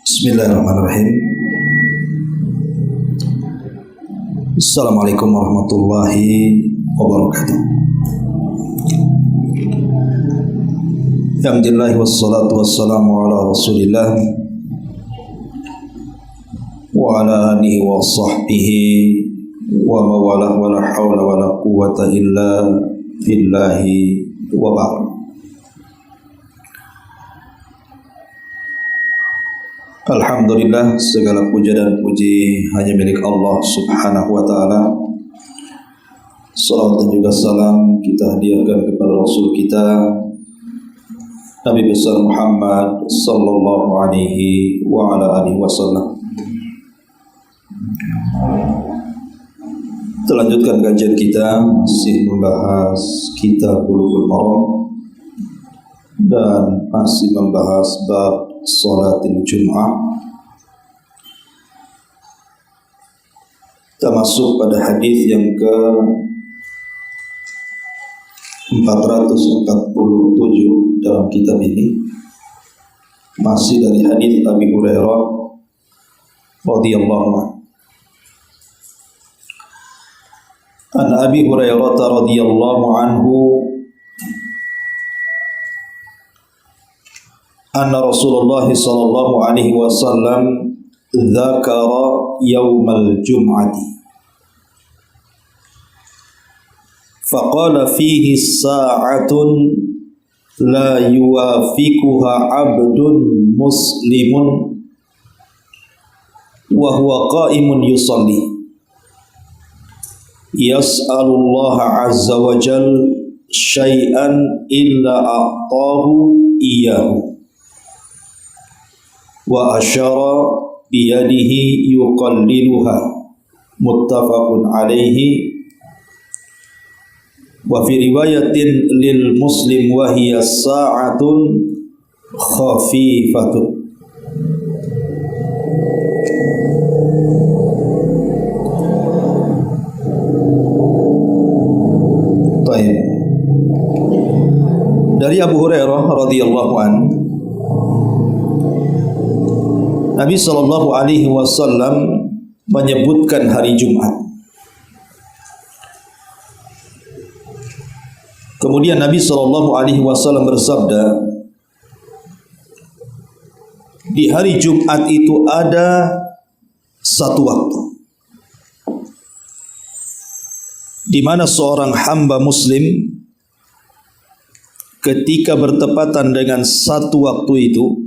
Bismillahirrahmanirrahim. Assalamualaikum warahmatullahi wabarakatuh. Alhamdulillah wassalatu wassalamu ala Rasulillah wa ala alihi wa sahbihi wa mawalah wa la hawla wa la quwwata illa billahi wa ba'd. Alhamdulillah, segala puja dan puji hanya milik Allah subhanahu wa ta'ala. Salawat dan juga salam kita hadiahkan kepada Rasul kita Nabi besar Muhammad sallallahu alaihi wa ala alihi wasallam. Kita lanjutkan kajian kita, masih membahas kitab Bulughul Maram dan masih membahas bab Salatil Jum'ah. Kita masuk pada hadis yang ke 447 dalam kitab ini, masih dari hadis Abi Hurairah radhiyallahu anhu. An Abi Hurairah radhiyallahu anhu anna Rasulullah sallallahu alaihi wasallam dzakara yaumal jum'ati faqala fihi sa'atun la yuwafiquha 'abdun muslimun wa huwa qa'imun yusalli yas'alullaha 'azza wa jalla syai'an illa a'tahu iyyahu wa asyara biyadihi yuqalliluha muttafaqun alaihi wa fi riwayatin lil muslim wa hiya sa'atun khafifatun. Baik. Dari Abu Hurairah radhiyallahu anhu, Nabi sallallahu alaihi wasallam menyebutkan hari Jumat. Kemudian Nabi sallallahu alaihi wasallam bersabda, di hari Jumat itu ada satu waktu di mana seorang hamba muslim ketika bertepatan dengan satu waktu itu,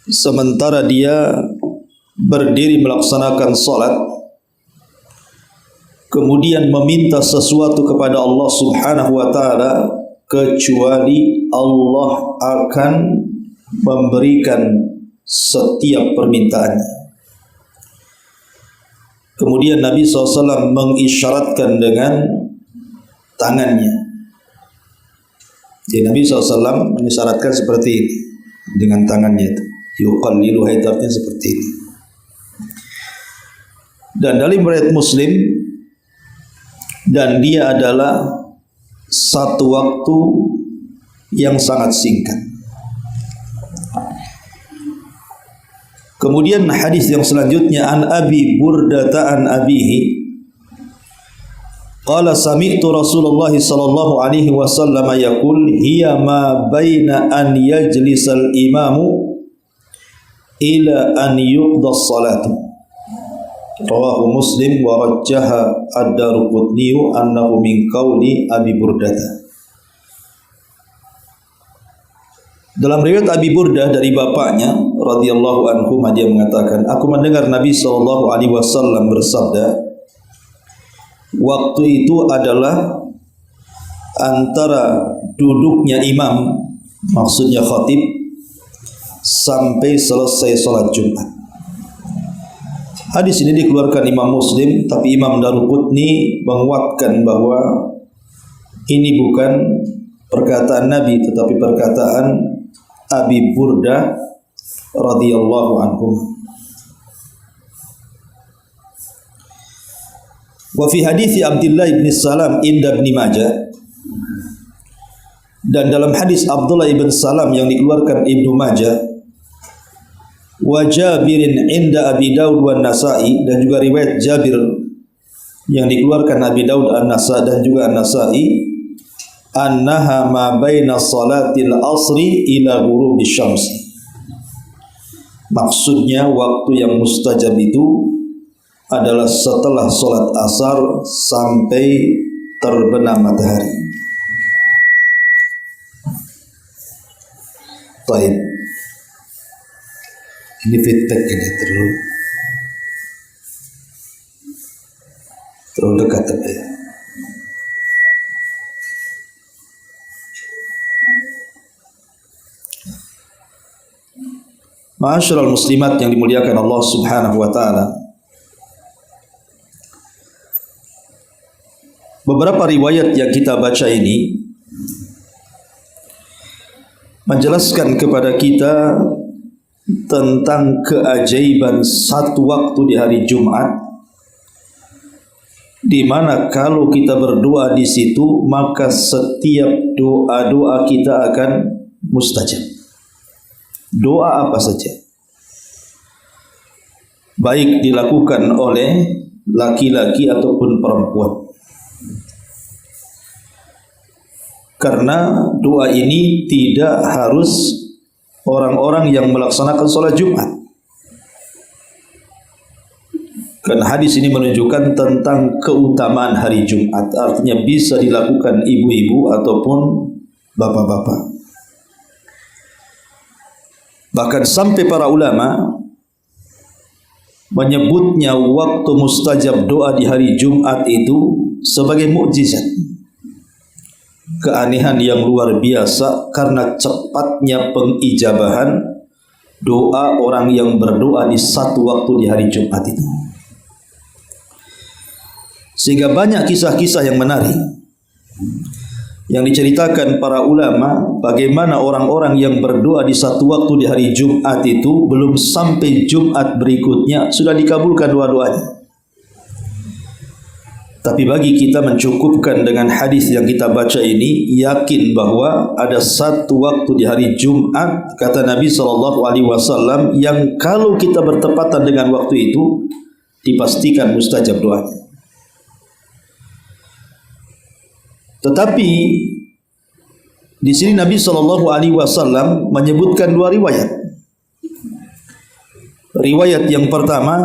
sementara dia berdiri melaksanakan salat, kemudian meminta sesuatu kepada Allah subhanahu wa ta'ala, kecuali Allah akan memberikan setiap permintaannya. Kemudian Nabi SAW mengisyaratkan dengan tangannya. Jadi Nabi SAW mengisyaratkan seperti ini dengan tangannya itu. Yuqallilu, artinya seperti ini. Dan dalam riwayat Muslim, dan dia adalah satu waktu yang sangat singkat. Kemudian hadis yang selanjutnya, an Abi Burdah an abihi qala sami'tu Rasulullah sallallahu alaihi wasallam yaqul hiya ma baina an yajlisal imamu ila an yuqda as-salatu. Rawahu Muslim wa rajjaha ad-Daruqutni annahu min qauli Abi Burdah. Dalam riwayat Abi Burdah dari bapaknya radhiyallahu anhu, dia mengatakan, aku mendengar Nabi sallallahu alaihi wasallam bersabda, waktu itu adalah antara duduknya imam, maksudnya khatib, sampai selesai salat Jumat. Hadis ini dikeluarkan Imam Muslim, tapi Imam Daruqutni menguatkan bahwa ini bukan perkataan Nabi, tetapi perkataan Abi Burdah radhiyallahu anhu. Wa fi hadis Abdullah bin Salam inda Ibnu Majah, dan dalam hadis Abdullah bin Salam yang dikeluarkan Ibnu Majah, Wa Jabirin inda Abi Daud wa Nasa'i, dan juga riwayat Jabir yang dikeluarkan Abi Daud, An-Nasa'i dan juga An-Nasa'i, annaha ma baina salatil asri ila ghurubi syamsi. Maksudnya waktu yang mustajab itu adalah setelah solat asar sampai terbenam matahari. Baik, ini feedback ini terlalu dekat apa ya? Ma'asyiral muslimat yang dimuliakan Allah Subhanahu wa taala. Beberapa riwayat yang kita baca ini menjelaskan kepada kita tentang keajaiban satu waktu di hari Jumat, di mana kalau kita berdoa di situ maka setiap doa-doa kita akan mustajab. Doa apa saja, baik dilakukan oleh laki-laki ataupun perempuan. Karena doa ini tidak harus orang-orang yang melaksanakan sholat Jumat. Karena hadis ini menunjukkan tentang keutamaan hari Jumat. Artinya bisa dilakukan ibu-ibu ataupun bapak-bapak. Bahkan sampai para ulama menyebutnya waktu mustajab doa di hari Jumat itu sebagai mukjizat, keanehan yang luar biasa karena cepatnya pengijabahan doa orang yang berdoa di satu waktu di hari Jumat itu. Sehingga banyak kisah-kisah yang menarik yang diceritakan para ulama bagaimana orang-orang yang berdoa di satu waktu di hari Jumat itu belum sampai Jumat berikutnya sudah dikabulkan doa-doanya. Tapi bagi kita mencukupkan dengan hadis yang kita baca ini, yakin bahwa ada satu waktu di hari Jumat, kata Nabi SAW, yang kalau kita bertepatan dengan waktu itu dipastikan mustajab doanya. Tetapi di sini Nabi SAW menyebutkan dua riwayat. Riwayat yang pertama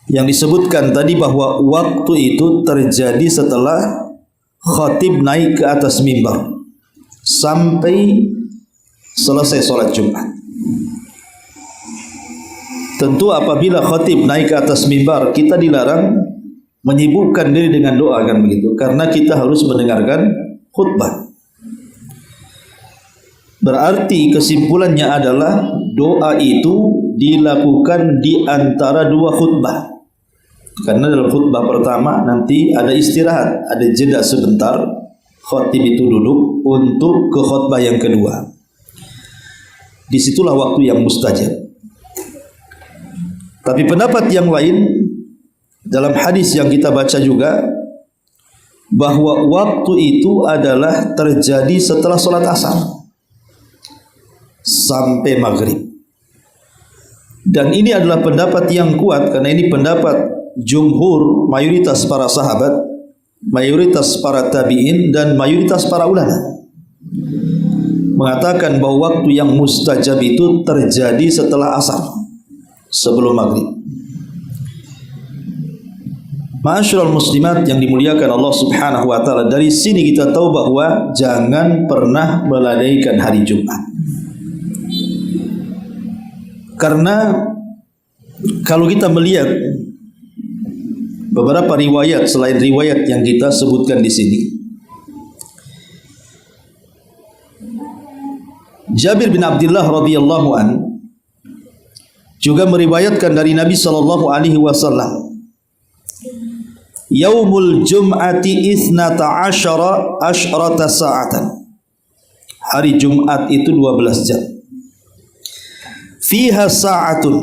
yang disebutkan tadi bahwa waktu itu terjadi setelah khatib naik ke atas mimbar sampai selesai sholat Jumat. Tentu apabila khatib naik ke atas mimbar, kita dilarang menyibukkan diri dengan doa, kan begitu, karena kita harus mendengarkan khutbah. Berarti kesimpulannya adalah doa itu dilakukan di antara dua khutbah. Karena dalam khutbah pertama nanti ada istirahat, ada jeda sebentar, khatib itu duduk untuk ke khutbah yang kedua. Disitulah waktu yang mustajab. Tapi pendapat yang lain dalam hadis yang kita baca juga bahwa waktu itu adalah terjadi setelah sholat asar sampai maghrib. Dan ini adalah pendapat yang kuat karena ini pendapat jumhur, mayoritas para sahabat, mayoritas para tabi'in dan mayoritas para ulama mengatakan bahwa waktu yang mustajab itu terjadi setelah asar, sebelum maghrib. Ma'asyiral muslimat yang dimuliakan Allah Subhanahu wa taala, dari sini kita tahu bahwa jangan pernah melalaikan hari Jumat. Karena kalau kita melihat beberapa riwayat selain riwayat yang kita sebutkan di sini, Jabir bin Abdullah radhiyallahu an juga meriwayatkan dari Nabi sallallahu alaihi wasallam, Yaumul Jum'ati isnata asyrata sa'atan. Hari Jumat itu 12 jam. Fiha sa'atun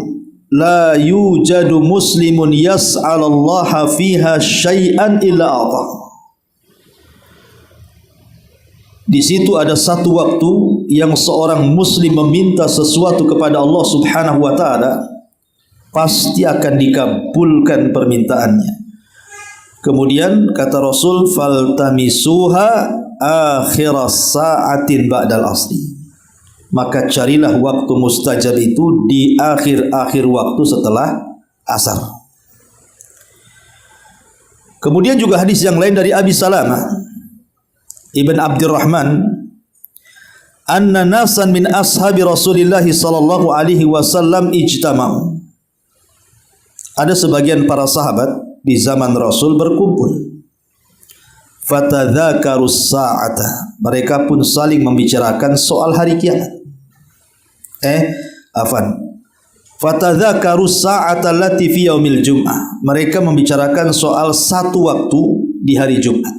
la yujadu muslimun yas'alallaha fiha syai'an illa a'ta. Di situ ada satu waktu yang seorang muslim meminta sesuatu kepada Allah Subhanahu wa taala, pasti akan dikabulkan permintaannya. Kemudian kata Rasul, faltamisuha akhiras sa'atin ba'dal asri. Maka carilah waktu mustajab itu di akhir-akhir waktu setelah asar. Kemudian juga hadis yang lain dari Abi Salamah Ibn Abdurrahman, anna nasan min ashabi Rasulillah sallallahu alaihi wasallam ijtama'u. Ada sebagian para sahabat di zaman Rasul berkumpul. Fatadzakarus sa'ata. Mereka pun saling membicarakan soal hari kiamat. Fatadzakarus sa'ata allati fi yaumil jum'ah. Mereka membicarakan soal satu waktu di hari Jumat.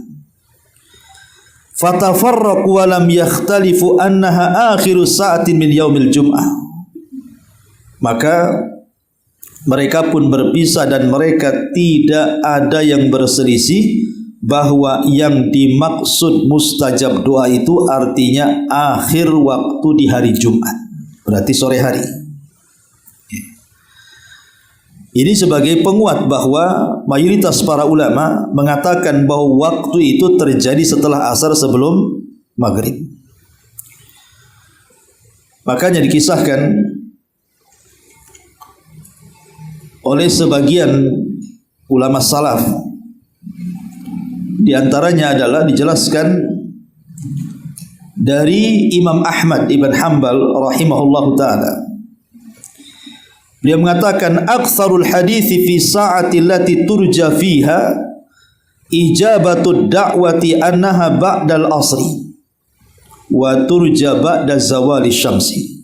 Fatafarraqu wa lam yakhtalifu annaha akhiru sa'atin min yaumil jum'ah. Maka mereka pun berpisah dan mereka tidak ada yang berselisih bahwa yang dimaksud mustajab doa itu artinya akhir waktu di hari Jumat, berarti sore hari. Ini sebagai penguat bahwa mayoritas para ulama mengatakan bahwa waktu itu terjadi setelah asar sebelum maghrib. Makanya dikisahkan oleh sebagian ulama salaf, di antaranya adalah dijelaskan dari Imam Ahmad ibn Hanbal rahimahullahu ta'ala. Beliau mengatakan aktsarul hadithi fi sa'ati allati turja fiha ijabatud da'wati annaha ba'dal asri wa turja ba'da zawali syamsi.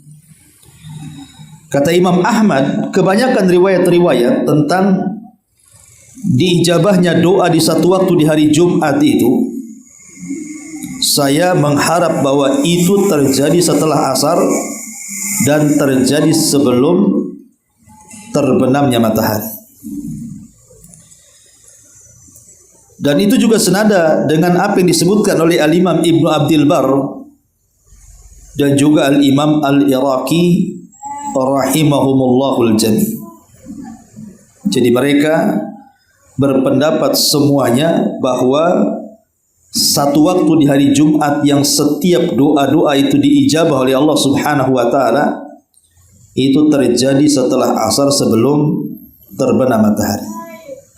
Kata Imam Ahmad, kebanyakan riwayat-riwayat tentang diijabahnya doa di satu waktu di hari Jumat itu, saya mengharap bahwa itu terjadi setelah asar dan terjadi sebelum terbenamnya matahari. Dan itu juga senada dengan apa yang disebutkan oleh Al-Imam Ibnu Abdil Bar dan juga Al-Imam Al-Iraqi rahimahumullahul jami'. Jadi mereka berpendapat semuanya bahwa satu waktu di hari Jumat yang setiap doa-doa itu diijabah oleh Allah Subhanahu wa taala itu terjadi setelah asar sebelum terbenam matahari.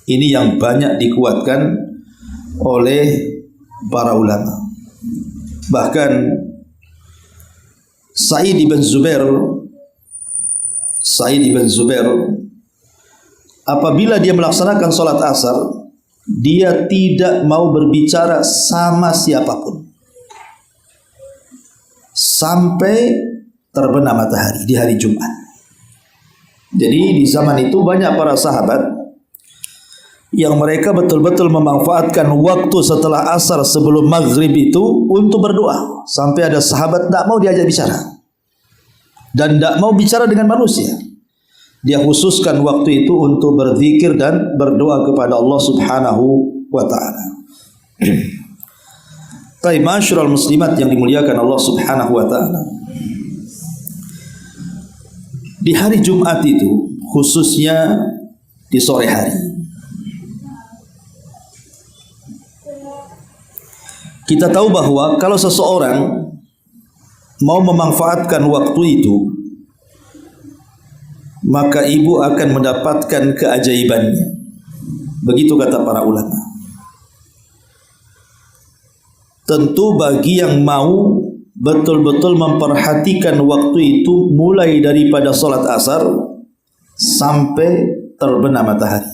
Ini yang banyak dikuatkan oleh para ulama. Bahkan Sa'id ibn Zubair apabila dia melaksanakan sholat asar, dia tidak mau berbicara sama siapapun sampai terbenam matahari di hari Jumat. Jadi di zaman itu banyak para sahabat yang mereka betul-betul memanfaatkan waktu setelah asar sebelum maghrib itu untuk berdoa. Sampai ada sahabat tidak mau diajak bicara dan tidak mau bicara dengan manusia. Dia khususkan waktu itu untuk berzikir dan berdoa kepada Allah Subhanahu wa ta'ala. Taib ma'asyiral muslimat yang dimuliakan Allah Subhanahu wa ta'ala, di hari Jumat itu, khususnya di sore hari, kita tahu bahwa kalau seseorang mau memanfaatkan waktu itu, maka ibu akan mendapatkan keajaibannya. Begitu kata para ulama. Tentu bagi yang mau betul-betul memperhatikan waktu itu mulai daripada sholat asar sampai terbenam matahari.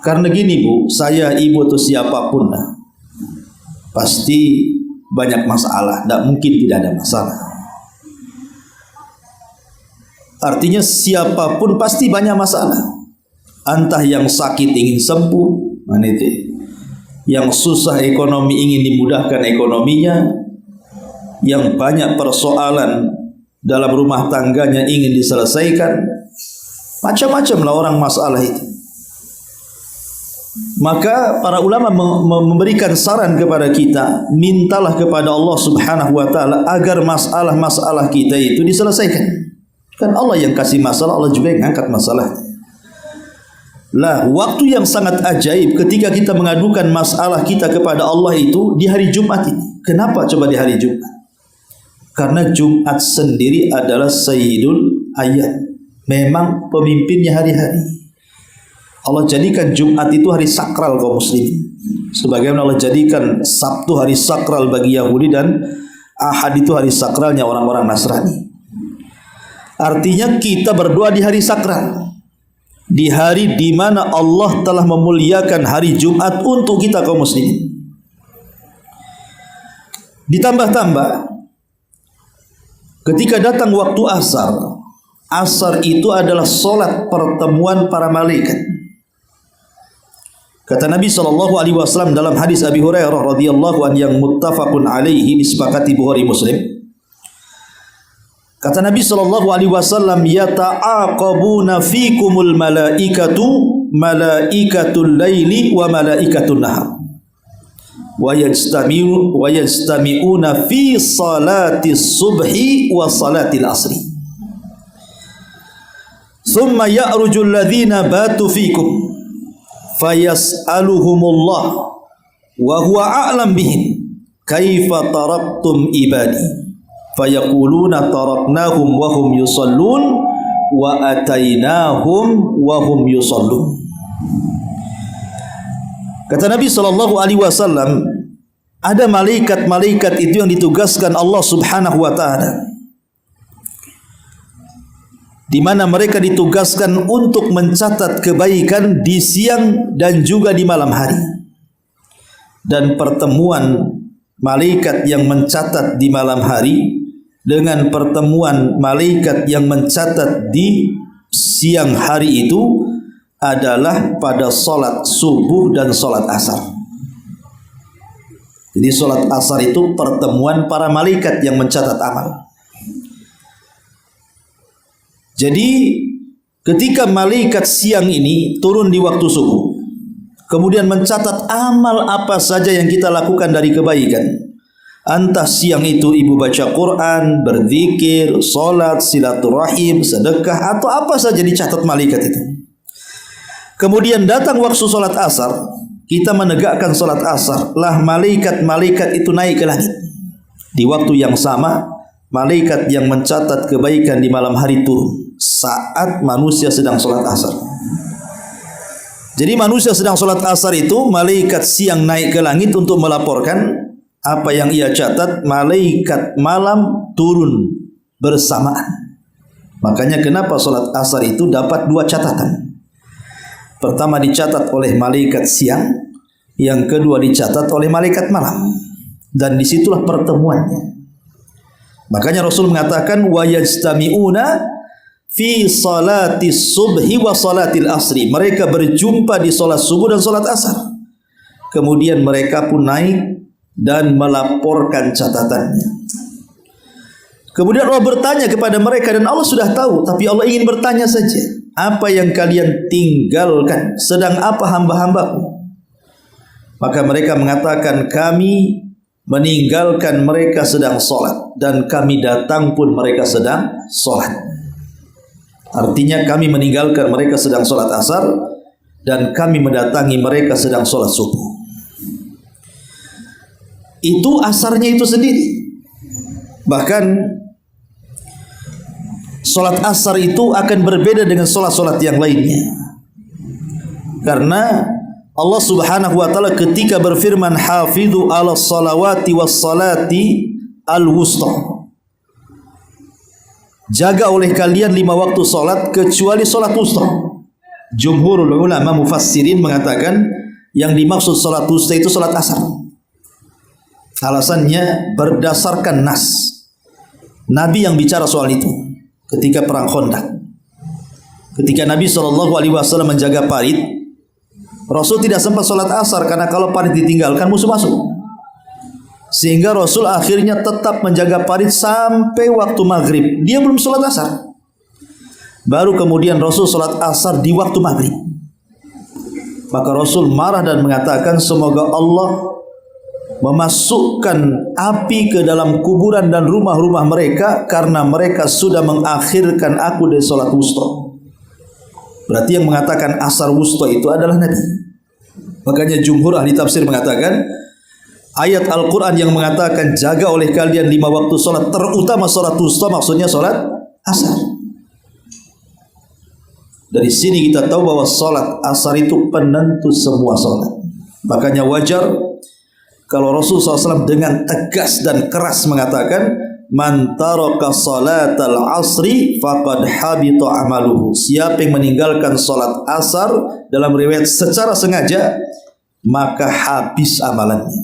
Karena gini Bu, saya, ibu atau siapapun pasti banyak masalah, tidak mungkin tidak ada masalah. Artinya siapapun pasti banyak masalah. Entah yang sakit ingin sembuh, mana itu, yang susah ekonomi ingin dimudahkan ekonominya, yang banyak persoalan dalam rumah tangganya ingin diselesaikan. Macam-macam lah orang masalah itu. Maka para ulama memberikan saran kepada kita, mintalah kepada Allah Subhanahu wa taala agar masalah-masalah kita itu diselesaikan. Kan Allah yang kasih masalah, Allah juga yang angkat masalah. Lah, waktu yang sangat ajaib ketika kita mengadukan masalah kita kepada Allah itu di hari Jumat ini. Kenapa coba di hari Jumat? Karena Jumat sendiri adalah Sayyidul Ayyam. Memang pemimpinnya hari-hari. Allah jadikan Jumat itu hari sakral kaum muslimin. Sebagaimana Allah jadikan Sabtu hari sakral bagi Yahudi dan Ahad itu hari sakralnya orang-orang Nasrani. Artinya kita berdoa di hari sakral, di hari di mana Allah telah memuliakan hari Jumat untuk kita kaum muslimin. Ditambah-tambah, ketika datang waktu asar, asar itu adalah solat pertemuan para malaikat. Kata Nabi SAW dalam hadis Abi Hurairah radhiyallahu anhu yang muttafaqun alaihi, disepakati Bukhari Muslim. Kata Nabi SAW, yata'aqabuna fikumul malaikatu, malaikatul laili wa malaikatul nahar, wa yajtami'una fi salatis subhi wa salatil asri. Thumma ya'rujul ladzina batu fikum fayas'aluhumullah wa huwa a'lam bihim kaifa taraktum ibadi fayaquluna taraknahum wa hum yusallun wa atainahum wa hum yusallun. Kata Nabi SAW, ada malaikat-malaikat itu yang ditugaskan Allah Subhanahu wa taala, di mana mereka ditugaskan untuk mencatat kebaikan di siang dan juga di malam hari. Dan pertemuan malaikat yang mencatat di malam hari dengan pertemuan malaikat yang mencatat di siang hari itu adalah pada solat subuh dan solat asar. Jadi solat asar itu pertemuan para malaikat yang mencatat amal. Jadi ketika malaikat siang ini turun di waktu subuh, kemudian mencatat amal apa saja yang kita lakukan dari kebaikan. Entah siang itu ibu baca Quran, berzikir, salat, silaturahim, sedekah, atau apa saja dicatat malaikat itu. Kemudian datang waktu salat asar, kita menegakkan salat asar, lah malaikat-malaikat itu naik ke langit. Di waktu yang sama, malaikat yang mencatat kebaikan di malam hari turun saat manusia sedang sholat asar. Jadi manusia sedang sholat asar itu, malaikat siang naik ke langit untuk melaporkan apa yang ia catat, malaikat malam turun bersamaan. Makanya kenapa sholat asar itu dapat dua catatan. Pertama dicatat oleh malaikat siang, yang kedua dicatat oleh malaikat malam. Dan disitulah pertemuannya. Makanya Rasul mengatakan wa yajtami'una fi salatis subhi wa salatil asri. Mereka berjumpa di salat subuh dan salat asar. Kemudian mereka pun naik dan melaporkan catatannya. Kemudian Allah bertanya kepada mereka, dan Allah sudah tahu, tapi Allah ingin bertanya saja, apa yang kalian tinggalkan? Sedang apa hamba-hambaku? Maka mereka mengatakan, kami meninggalkan mereka sedang sholat, dan kami datang pun mereka sedang sholat. Artinya kami meninggalkan mereka sedang sholat asar, dan kami mendatangi mereka sedang sholat subuh. Itu asarnya itu sendiri. Bahkan sholat asar itu akan berbeda dengan sholat-sholat yang lainnya. Karena Allah Subhanahu wa taala ketika berfirman, hafidhu ala salawati was salati al-wusta, jaga oleh kalian 5 waktu salat kecuali salat wusta. Jumhurul ulama mufassirin mengatakan yang dimaksud salat wusta itu salat asar. Alasannya berdasarkan nas. Nabi yang bicara soal itu ketika perang Khandaq. Ketika Nabi SAW menjaga parit, Rasul tidak sempat sholat asar karena kalau parit ditinggalkan musuh masuk. Sehingga Rasul akhirnya tetap menjaga parit sampai waktu maghrib. Dia belum sholat asar. Baru kemudian Rasul sholat asar di waktu maghrib. Maka Rasul marah dan mengatakan, semoga Allah memasukkan api ke dalam kuburan dan rumah-rumah mereka karena mereka sudah mengakhirkan aku dari salat wusta. Berarti yang mengatakan asar wusta itu adalah Nabi. Makanya jumhur ahli tafsir mengatakan ayat Al-Quran yang mengatakan jaga oleh kalian 5 waktu salat, terutama salat wusta, maksudnya salat asar. Dari sini kita tahu bahwa salat asar itu penentu semua salat. Makanya wajar kalau Rasulullah SAW dengan tegas dan keras mengatakan, man taraka salatal asri faqad habita amaluhu. Siapa yang meninggalkan salat asar, dalam riwayat secara sengaja, maka habis amalannya.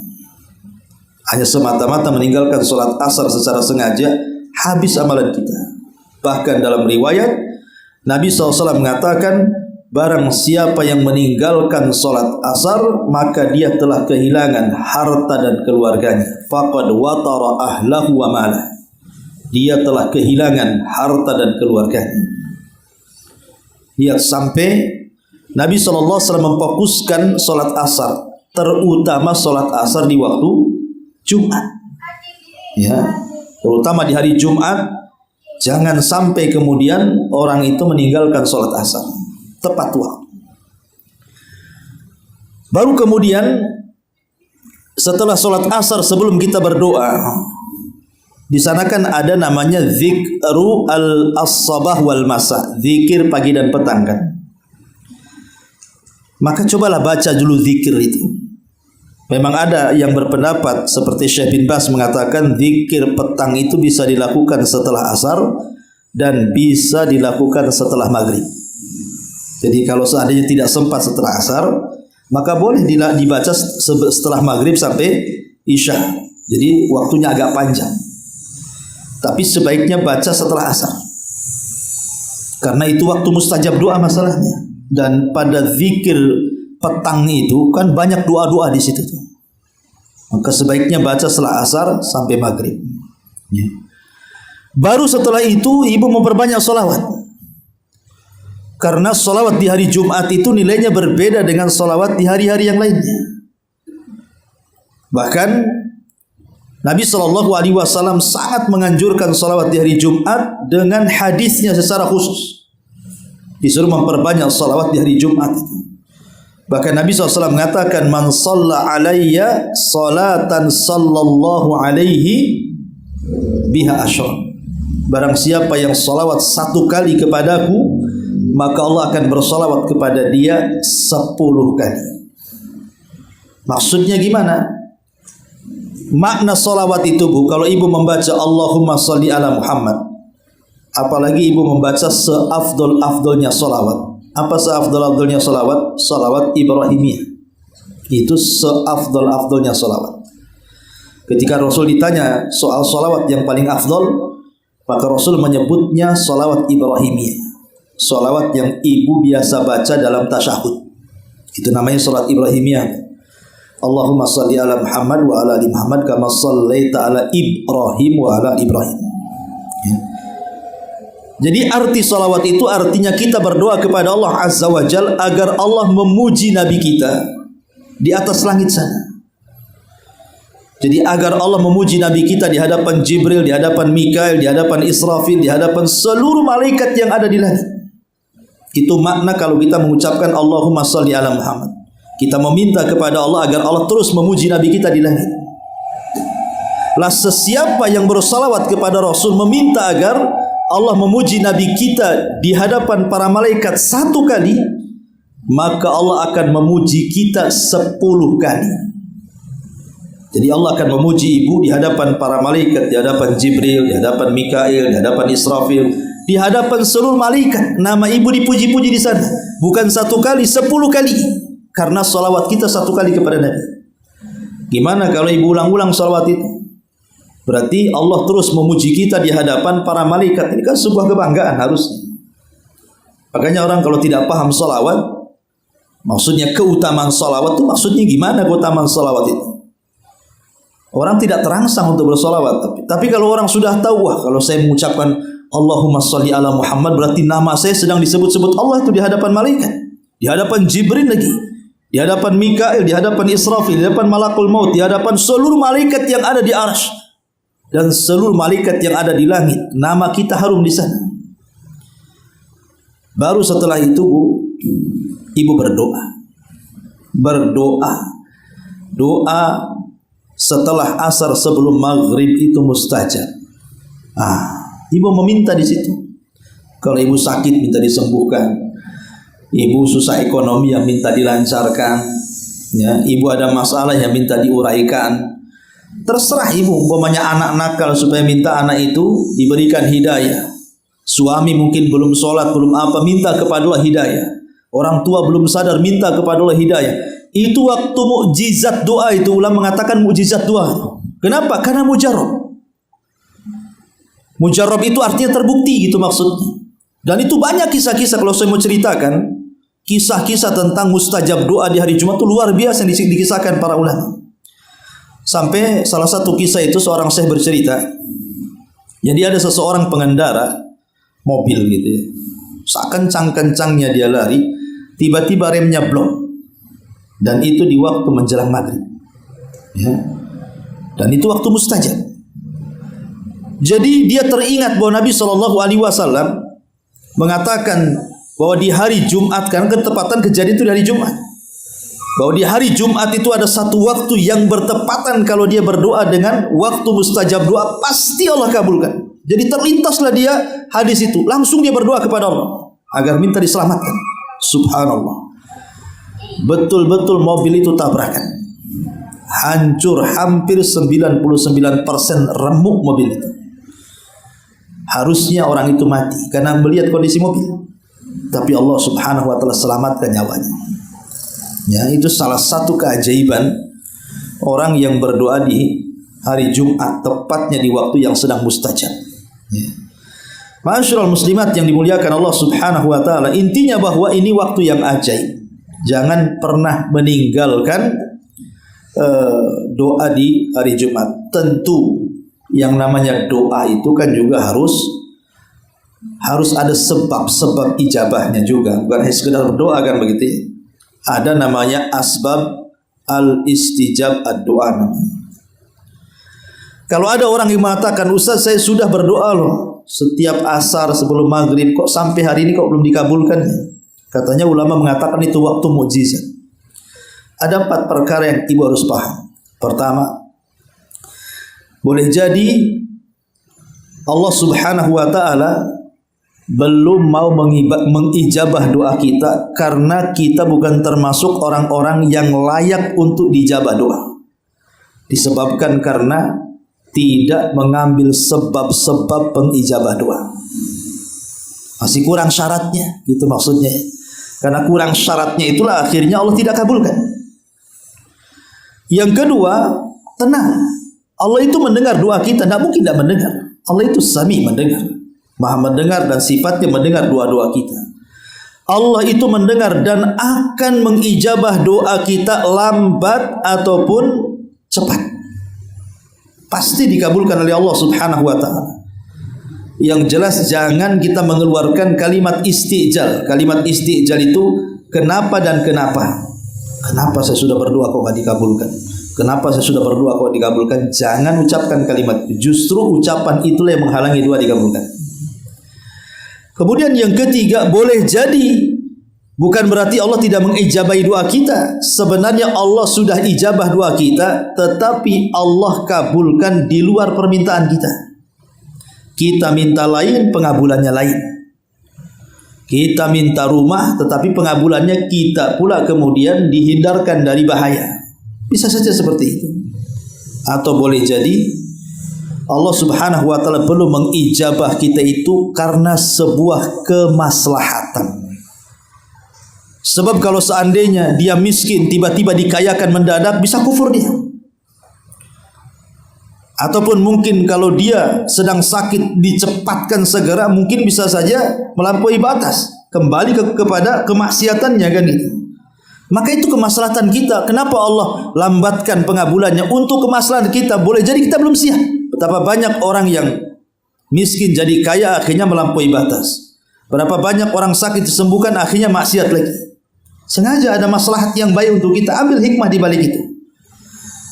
Hanya semata-mata meninggalkan salat asar secara sengaja, habis amalan kita. Bahkan dalam riwayat Nabi SAW mengatakan, barang siapa yang meninggalkan salat asar, maka dia telah kehilangan harta dan keluarganya. Faqad watara ahlahu wa malah. Dia telah kehilangan harta dan keluarganya. Lihat sampai Nabi SAW memfokuskan salat asar, terutama salat asar di waktu Jumat. Ya, terutama di hari Jumat. Jangan sampai kemudian orang itu meninggalkan salat asar tepat waktu. Baru kemudian setelah salat asar, sebelum kita berdoa, di sana kan ada namanya zikru al-sabah wal masa, zikir pagi dan petang kan. Maka cobalah baca dulu zikir itu. Memang ada yang berpendapat seperti Syekh bin Baz mengatakan zikir petang itu bisa dilakukan setelah asar dan bisa dilakukan setelah maghrib. Jadi kalau seandainya tidak sempat setelah asar, maka boleh dibaca setelah maghrib sampai isya. Jadi waktunya agak panjang. Tapi sebaiknya baca setelah asar. Karena itu waktu mustajab doa masalahnya. Dan pada zikir petang itu kan banyak doa-doa di situ tuh. Maka sebaiknya baca setelah asar sampai maghrib. Ya. Baru setelah itu ibu memperbanyak sholawat. Karena sholawat di hari Jumat itu nilainya berbeda dengan sholawat di hari-hari yang lainnya. Bahkan Nabi SAW sangat menganjurkan sholawat di hari Jumat dengan hadisnya secara khusus. Disuruh memperbanyak sholawat di hari Jumat itu. Bahkan Nabi SAW mengatakan, man shalla alayya salatan sallallahu alaihi biha asyra. Barang siapa yang salawat 1 kali kepadaku, maka Allah akan bersalawat kepada dia 10 kali. Maksudnya gimana? Makna salawat itu, Bu, kalau ibu membaca Allahumma sholli ala Muhammad, apalagi ibu membaca seafdol-afdolnya salawat. Apa seafdol-afdolnya salawat? Salawat Ibrahimiyah. Itu seafdol-afdolnya salawat. Ketika Rasul ditanya soal salawat yang paling afdol, maka Rasul menyebutnya salawat Ibrahimiyah. Salawat yang ibu biasa baca dalam tasyahud. Itu namanya salawat Ibrahimiyah. Allahumma sholli ala Muhammad wa ala ali Muhammad kama shallaita ala Ibrahim wa ala Ibrahim. Ya. Jadi arti salawat itu artinya kita berdoa kepada Allah Azza wa Jal agar Allah memuji Nabi kita di atas langit sana. Jadi agar Allah memuji Nabi kita di hadapan Jibril, di hadapan Mikail, di hadapan Israfil, di hadapan seluruh malaikat yang ada di langit. Itu makna kalau kita mengucapkan Allahumma sholli ala Muhammad. Kita meminta kepada Allah agar Allah terus memuji Nabi kita di langit. Lah sesiapa yang bersalawat kepada Rasul meminta agar Allah memuji Nabi kita di hadapan para malaikat 1 kali, maka Allah akan memuji kita 10 kali. Jadi Allah akan memuji ibu di hadapan para malaikat, di hadapan Jibril, di hadapan Mikail, di hadapan Israfil, di hadapan seluruh malaikat. Nama ibu dipuji-puji di sana. Bukan 1 kali, 10 kali. Karena salawat kita 1 kali kepada Nabi. Gimana kalau ibu ulang-ulang salawat itu? Berarti Allah terus memuji kita di hadapan para malaikat. Ini kan sebuah kebanggaan harusnya. Makanya orang kalau tidak paham salawat, maksudnya keutamaan salawat itu maksudnya gimana keutamaan salawat itu? Orang tidak terangsang untuk bersalawat. Tapi kalau orang sudah tahu, wah kalau saya mengucapkan Allahumma sholli ala Muhammad, berarti nama saya sedang disebut-sebut Allah itu di hadapan malaikat, di hadapan Jibril lagi, di hadapan Mikail, di hadapan Israfil, di hadapan Malakul Maut, di hadapan seluruh malaikat yang ada di arsy dan seluruh malaikat yang ada di langit. Nama kita harum di sana. Baru setelah itu, Bu, ibu berdoa. Doa setelah asar sebelum maghrib itu mustajab. Ibu meminta di situ. Kalau ibu sakit minta disembuhkan, ibu susah ekonomi yang minta dilancarkan, ya, ibu ada masalah yang minta diuraikan. Terserah ibu, umpamanya anak nakal supaya minta anak itu diberikan hidayah. Suami mungkin belum sholat, belum apa, minta kepada Allah hidayah. Orang tua belum sadar, minta kepada Allah hidayah. Itu waktu mukjizat doa itu, ulama mengatakan mukjizat doa. Kenapa? Karena mujarab. Mujarab itu artinya terbukti gitu maksudnya. Dan itu banyak kisah-kisah, kalau saya mau ceritakan kisah-kisah tentang mustajab doa di hari Jumat itu luar biasa yang dikisahkan para ulama. Sampai salah satu kisah itu seorang syekh bercerita, jadi ada seseorang pengendara mobil gitu ya, sekencang-kencangnya dia lari, tiba-tiba remnya blok, dan itu di waktu menjelang maghrib, ya. Dan itu waktu mustajab. Jadi dia teringat bahwa Nabi SAW mengatakan bahwa di hari Jumat, karena ketepatan kejadian itu di hari Jumat, bahwa di hari Jumat itu ada satu waktu yang bertepatan kalau dia berdoa dengan waktu mustajab doa, pasti Allah kabulkan. Jadi terlintaslah dia hadis itu, langsung dia berdoa kepada Allah agar minta diselamatkan. Subhanallah, betul-betul mobil itu tabrakan, hancur, hampir 99% remuk mobil itu. Harusnya orang itu mati karena melihat kondisi mobil, tapi Allah Subhanahu wa taala selamatkan nyawanya. Ya, itu salah satu keajaiban orang yang berdoa di hari Jumat, tepatnya di waktu yang sedang mustajab. Ya. Ma'asyiral muslimat yang dimuliakan Allah Subhanahu wa taala, intinya bahwa ini waktu yang ajaib. Jangan pernah meninggalkan doa di hari Jumat. Tentu yang namanya doa itu kan juga harus ada sebab-sebab ijabahnya juga, bukan hanya sekedar berdoa kan begitu ya. Ada namanya asbab al-istijab ad-doa namanya. Kalau ada orang yang mengatakan, Ustaz saya sudah berdoa loh setiap asar sebelum maghrib, kok sampai hari ini kok belum dikabulkan ya? Katanya ulama mengatakan itu waktu mukjizat. Ada 4 perkara yang ibu harus paham. Pertama, boleh jadi Allah Subhanahu wa taala belum mau mengijabah doa kita karena kita bukan termasuk orang-orang yang layak untuk dijabah doa. Disebabkan karena tidak mengambil sebab-sebab pengijabah doa. Masih kurang syaratnya, gitu maksudnya. Karena kurang syaratnya itulah akhirnya Allah tidak kabulkan. Yang kedua, tenang. Allah itu mendengar doa kita, tidak mungkin tidak mendengar. Allah itu sami, mendengar, maha mendengar, dan sifatnya mendengar doa-doa kita. Allah itu mendengar dan akan mengijabah doa kita lambat ataupun cepat. Pasti dikabulkan oleh Allah Subhanahu wa taala. Yang jelas jangan kita mengeluarkan kalimat istijal. Kalimat istijal itu kenapa dan kenapa. Kenapa saya sudah berdoa kok tidak dikabulkan? Kenapa saya sudah berdoa kok dikabulkan? Jangan ucapkan kalimat itu. Justru ucapan itulah yang menghalangi doa dikabulkan. Kemudian yang ketiga, boleh jadi bukan berarti Allah tidak mengijabahi doa kita. Sebenarnya Allah sudah ijabah doa kita, tetapi Allah kabulkan di luar permintaan kita. Kita minta lain, pengabulannya lain. Kita minta rumah, tetapi pengabulannya kita pula kemudian dihindarkan dari bahaya. Bisa saja seperti itu. Atau boleh jadi Allah Subhanahu wa taala belum mengijabah kita itu karena sebuah kemaslahatan. Sebab kalau seandainya dia miskin tiba-tiba dikayakan mendadak, bisa kufur dia. Ataupun mungkin kalau dia sedang sakit dicepatkan segera, mungkin bisa saja melampaui batas, kembali kepada kemaksiatannya kan gitu. Maka itu kemaslahatan kita. Kenapa Allah lambatkan pengabulannya? Untuk kemaslahatan kita. Boleh jadi kita belum siap. Betapa banyak orang yang miskin jadi kaya akhirnya melampaui batas. Berapa banyak orang sakit disembuhkan akhirnya maksiat lagi. Sengaja ada maslahat yang baik untuk kita, ambil hikmah di balik itu.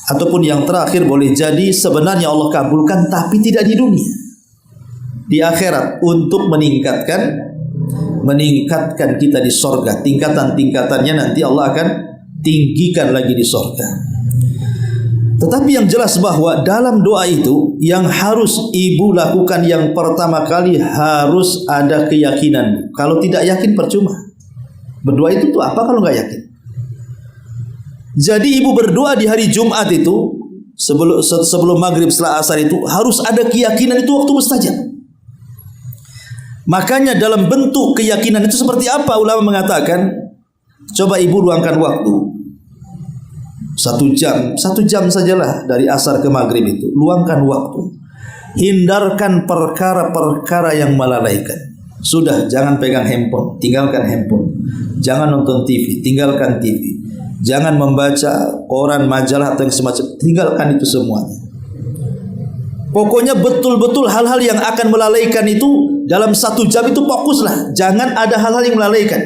Ataupun yang terakhir, boleh jadi sebenarnya Allah kabulkan tapi tidak di dunia, di akhirat, untuk meningkatkan kita di sorga. Tingkatan-tingkatannya nanti Allah akan tinggikan lagi di sorga. Tetapi yang jelas bahwa dalam doa itu yang harus ibu lakukan yang pertama kali, harus ada keyakinan. Kalau tidak yakin percuma. Berdoa itu tuh apa kalau nggak yakin? Jadi ibu berdoa di hari Jumat itu sebelum maghrib, setelah asar itu harus ada keyakinan itu waktu mustajab. Makanya dalam bentuk keyakinan itu seperti apa? Ulama mengatakan, coba ibu luangkan waktu 1 jam sajalah dari asar ke maghrib itu. Luangkan waktu. Hindarkan perkara-perkara yang melalaikan. Sudah, jangan pegang handphone, tinggalkan handphone. Jangan nonton TV, tinggalkan TV. Jangan membaca koran, majalah atau yang semacam, tinggalkan itu semuanya. Pokoknya betul-betul hal-hal yang akan melalaikan itu dalam 1 jam itu fokuslah. Jangan ada hal-hal yang melalaikan.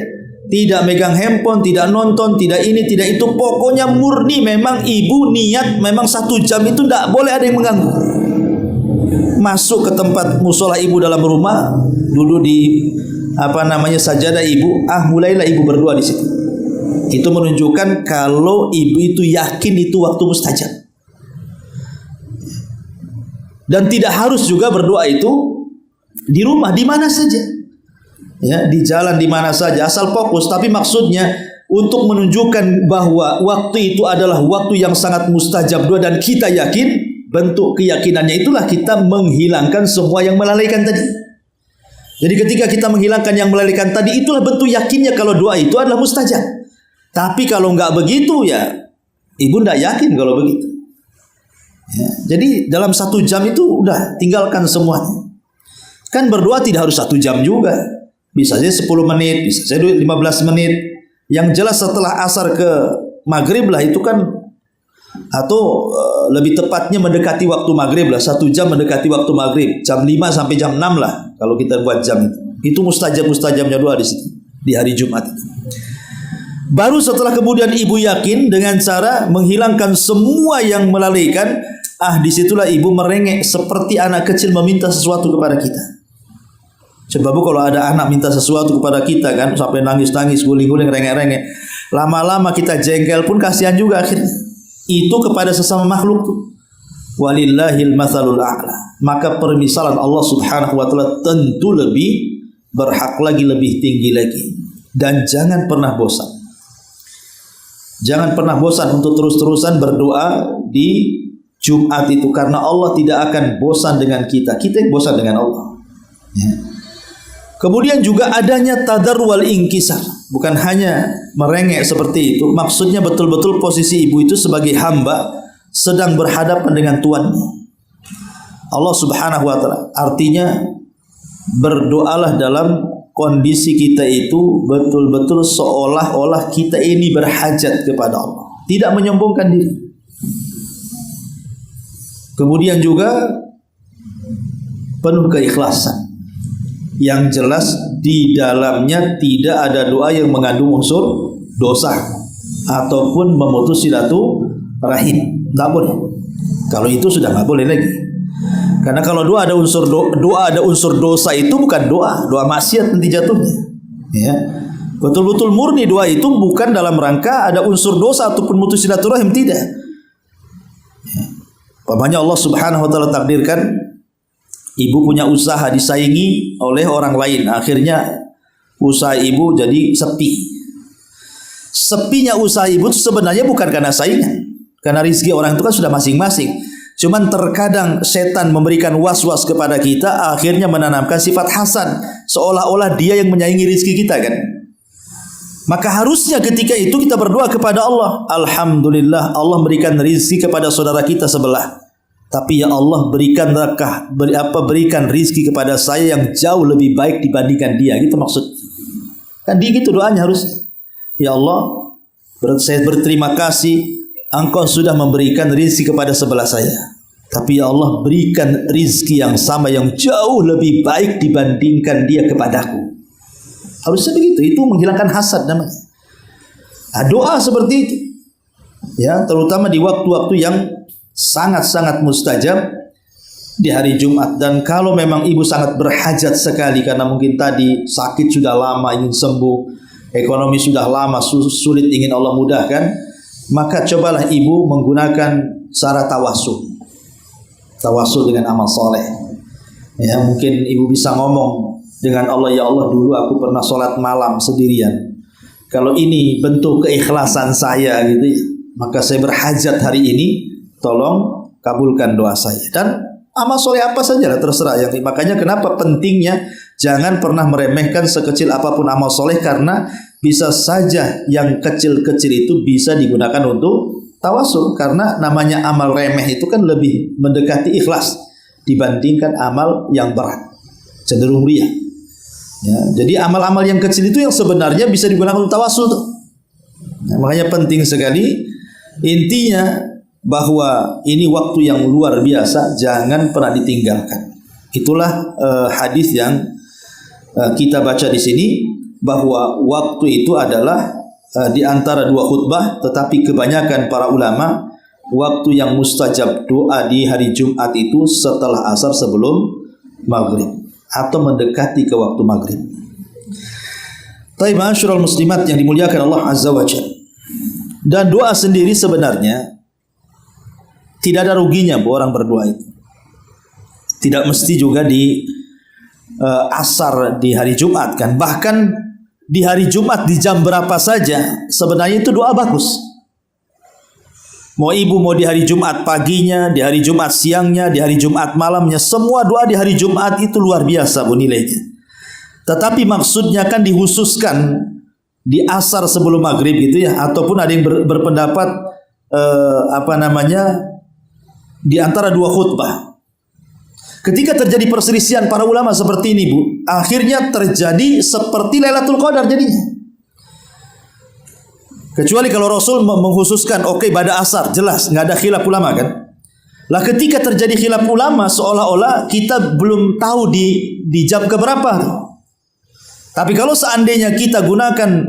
Tidak megang handphone, tidak nonton, tidak ini, tidak itu. Pokoknya murni memang ibu niat memang 1 jam itu tidak boleh ada yang mengganggu. Masuk ke tempat musola ibu dalam rumah, duduk di sajadah ibu, mulailah ibu berdoa di situ. Itu menunjukkan kalau ibu itu yakin itu waktu mustajab. Dan tidak harus juga berdoa itu di rumah, di mana saja. Ya, di jalan di mana saja, asal fokus. Tapi maksudnya untuk menunjukkan bahwa waktu itu adalah waktu yang sangat mustajab doa dan kita yakin, bentuk keyakinannya itulah kita menghilangkan semua yang melalaikan tadi. Jadi ketika kita menghilangkan yang melalaikan tadi, itulah bentuk yakinnya kalau doa itu adalah mustajab. Tapi kalau nggak begitu, ya ibu nggak yakin kalau begitu. Ya, jadi dalam 1 jam itu udah tinggalkan semuanya. Kan berdoa tidak harus 1 jam juga. Bisa saja 10 menit, bisa saja 15 menit. Yang jelas setelah asar ke maghrib lah itu kan, atau lebih tepatnya mendekati waktu maghrib lah, 1 jam mendekati waktu maghrib, jam 5 sampai jam 6 lah kalau kita buat jam itu mustajabnya doa di situ di hari Jumat itu. Baru setelah kemudian ibu yakin dengan cara menghilangkan semua yang melalaikan, disitulah ibu merengek seperti anak kecil meminta sesuatu kepada kita. Coba bu, kalau ada anak minta sesuatu kepada kita kan, sampai nangis-nangis, guling-guling, rengek-rengek, lama-lama kita jengkel pun kasihan juga akhirnya. Itu kepada sesama makhluk tuh. Walillahil matsalul a'la. Maka permisalan Allah Subhanahu wa taala tentu lebih berhak lagi, lebih tinggi lagi. Dan jangan pernah bosan. Jangan pernah bosan untuk terus-terusan berdoa di Jumat itu, karena Allah tidak akan bosan dengan kita. Kita yang bosan dengan Allah. Ya. Kemudian juga adanya tadar wal inkisar. Bukan hanya merengek seperti itu. Maksudnya betul-betul posisi ibu itu sebagai hamba sedang berhadapan dengan tuannya, Allah Subhanahu wa taala. Artinya berdoalah dalam kondisi kita itu betul-betul seolah-olah kita ini berhajat kepada Allah, tidak menyombongkan diri. Kemudian juga penuh keikhlasan. Yang jelas di dalamnya tidak ada doa yang mengandung unsur dosa ataupun memutus silaturahim. Tidak boleh. Kalau itu sudah tidak boleh lagi. Karena kalau doa ada unsur dosa itu bukan doa maksiat nanti jatuhnya. Ya. Betul-betul murni doa itu bukan dalam rangka ada unsur dosa ataupun memutus silaturahim, tidak. Pamannya Allah Subhanahu wa taala takdirkan ibu punya usaha disaingi oleh orang lain, akhirnya usaha ibu jadi sepi. Sepinya usaha ibu itu sebenarnya bukan karena saingan, karena rezeki orang itu kan sudah masing-masing. Cuman terkadang setan memberikan was-was kepada kita, akhirnya menanamkan sifat hasan, seolah-olah dia yang menyaingi rezeki kita kan. Maka harusnya ketika itu kita berdoa kepada Allah, alhamdulillah Allah memberikan rezeki kepada saudara kita sebelah. Tapi ya Allah berikan rezeki kepada saya yang jauh lebih baik dibandingkan dia. Gitu maksud. Kan gitu doanya harusnya. Ya Allah, saya berterima kasih Engkau sudah memberikan rezeki kepada sebelah saya. Tapi ya Allah berikan rezeki yang sama yang jauh lebih baik dibandingkan dia kepadaku. Harusnya begitu. Itu menghilangkan hasad namanya. Doa seperti itu, ya, terutama di waktu-waktu yang sangat-sangat mustajab di hari Jumat. Dan kalau memang ibu sangat berhajat sekali karena mungkin tadi sakit sudah lama ingin sembuh, ekonomi sudah lama sulit ingin Allah mudahkan, maka cobalah ibu menggunakan cara tawasul dengan amal soleh. Ya, mungkin ibu bisa ngomong dengan Allah, ya Allah, dulu aku pernah sholat malam sendirian. Kalau ini bentuk keikhlasan saya gitu ya, maka saya berhajat hari ini, tolong kabulkan doa saya. Dan amal soleh apa saja lah, terserah. Makanya kenapa pentingnya jangan pernah meremehkan sekecil apapun amal soleh, karena bisa saja yang kecil-kecil itu bisa digunakan untuk tawasul. Karena namanya amal remeh itu kan lebih mendekati ikhlas dibandingkan amal yang berat, cenderung riya. Ya, jadi amal-amal yang kecil itu yang sebenarnya bisa digunakan untuk tawasul tuh. Ya, makanya penting sekali. Intinya bahwa ini waktu yang luar biasa, jangan pernah ditinggalkan. Itulah hadis yang kita baca di sini, bahwa waktu itu adalah di antara dua khutbah, tetapi kebanyakan para ulama waktu yang mustajab doa di hari Jumat itu setelah asar sebelum maghrib atau mendekati ke waktu maghrib. Taib ma'asyiral muslimat yang dimuliakan Allah Azza wa Jalla. Dan doa sendiri sebenarnya tidak ada ruginya orang berdoa itu. Tidak mesti juga di asar di hari Jumat kan. Bahkan di hari Jumat di jam berapa saja sebenarnya itu doa bagus. Mau ibu mau di hari Jumat paginya, di hari Jumat siangnya, di hari Jumat malamnya, semua doa di hari Jumat itu luar biasa bu nilainya. Tetapi maksudnya kan dikhususkan di asar sebelum maghrib gitu ya, ataupun ada yang berpendapat di antara dua khutbah. Ketika terjadi perselisihan para ulama seperti ini bu, akhirnya terjadi seperti Lailatul Qadar jadinya. Kecuali kalau Rasul mengkhususkan, oke, pada asar, jelas, nggak ada khilaf ulama kan. Lah ketika terjadi khilaf ulama, seolah-olah kita belum tahu di jam keberapa. Tapi kalau seandainya kita gunakan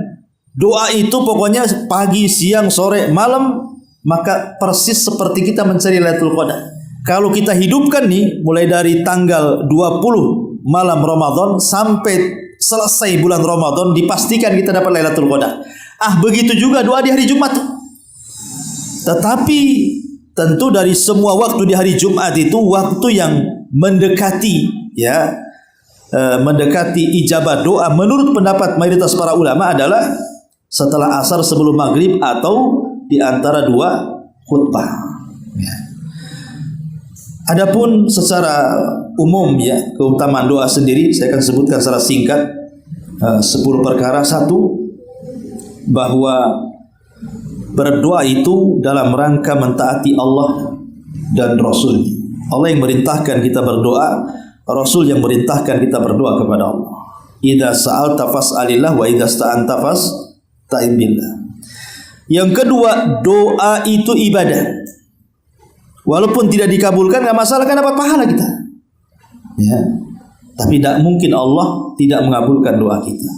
doa itu pokoknya pagi, siang, sore, malam, maka persis seperti kita mencari Lailatul Qadar. Kalau kita hidupkan nih, mulai dari tanggal 20 malam Ramadan sampai selesai bulan Ramadan, dipastikan kita dapat Lailatul Qadar. Begitu juga doa di hari Jumat. Tetapi tentu dari semua waktu di hari Jumat itu waktu yang mendekati mendekati ijabah doa menurut pendapat mayoritas para ulama adalah setelah asar sebelum maghrib atau di antara dua khutbah. Ya. Adapun secara umum ya, keutamaan doa sendiri saya akan sebutkan secara singkat 10 perkara. Satu, bahwa berdoa itu dalam rangka mentaati Allah dan Rasul. Allah yang merintahkan kita berdoa, Rasul yang merintahkan kita berdoa kepada Allah. Idza sa'alta fas'alillah wa idza sta'anta fasta'in billah. Yang kedua, doa itu ibadah. Walaupun tidak dikabulkan enggak masalah, kan dapat pahala kita. Ya. Tapi tidak mungkin Allah tidak mengabulkan doa kita.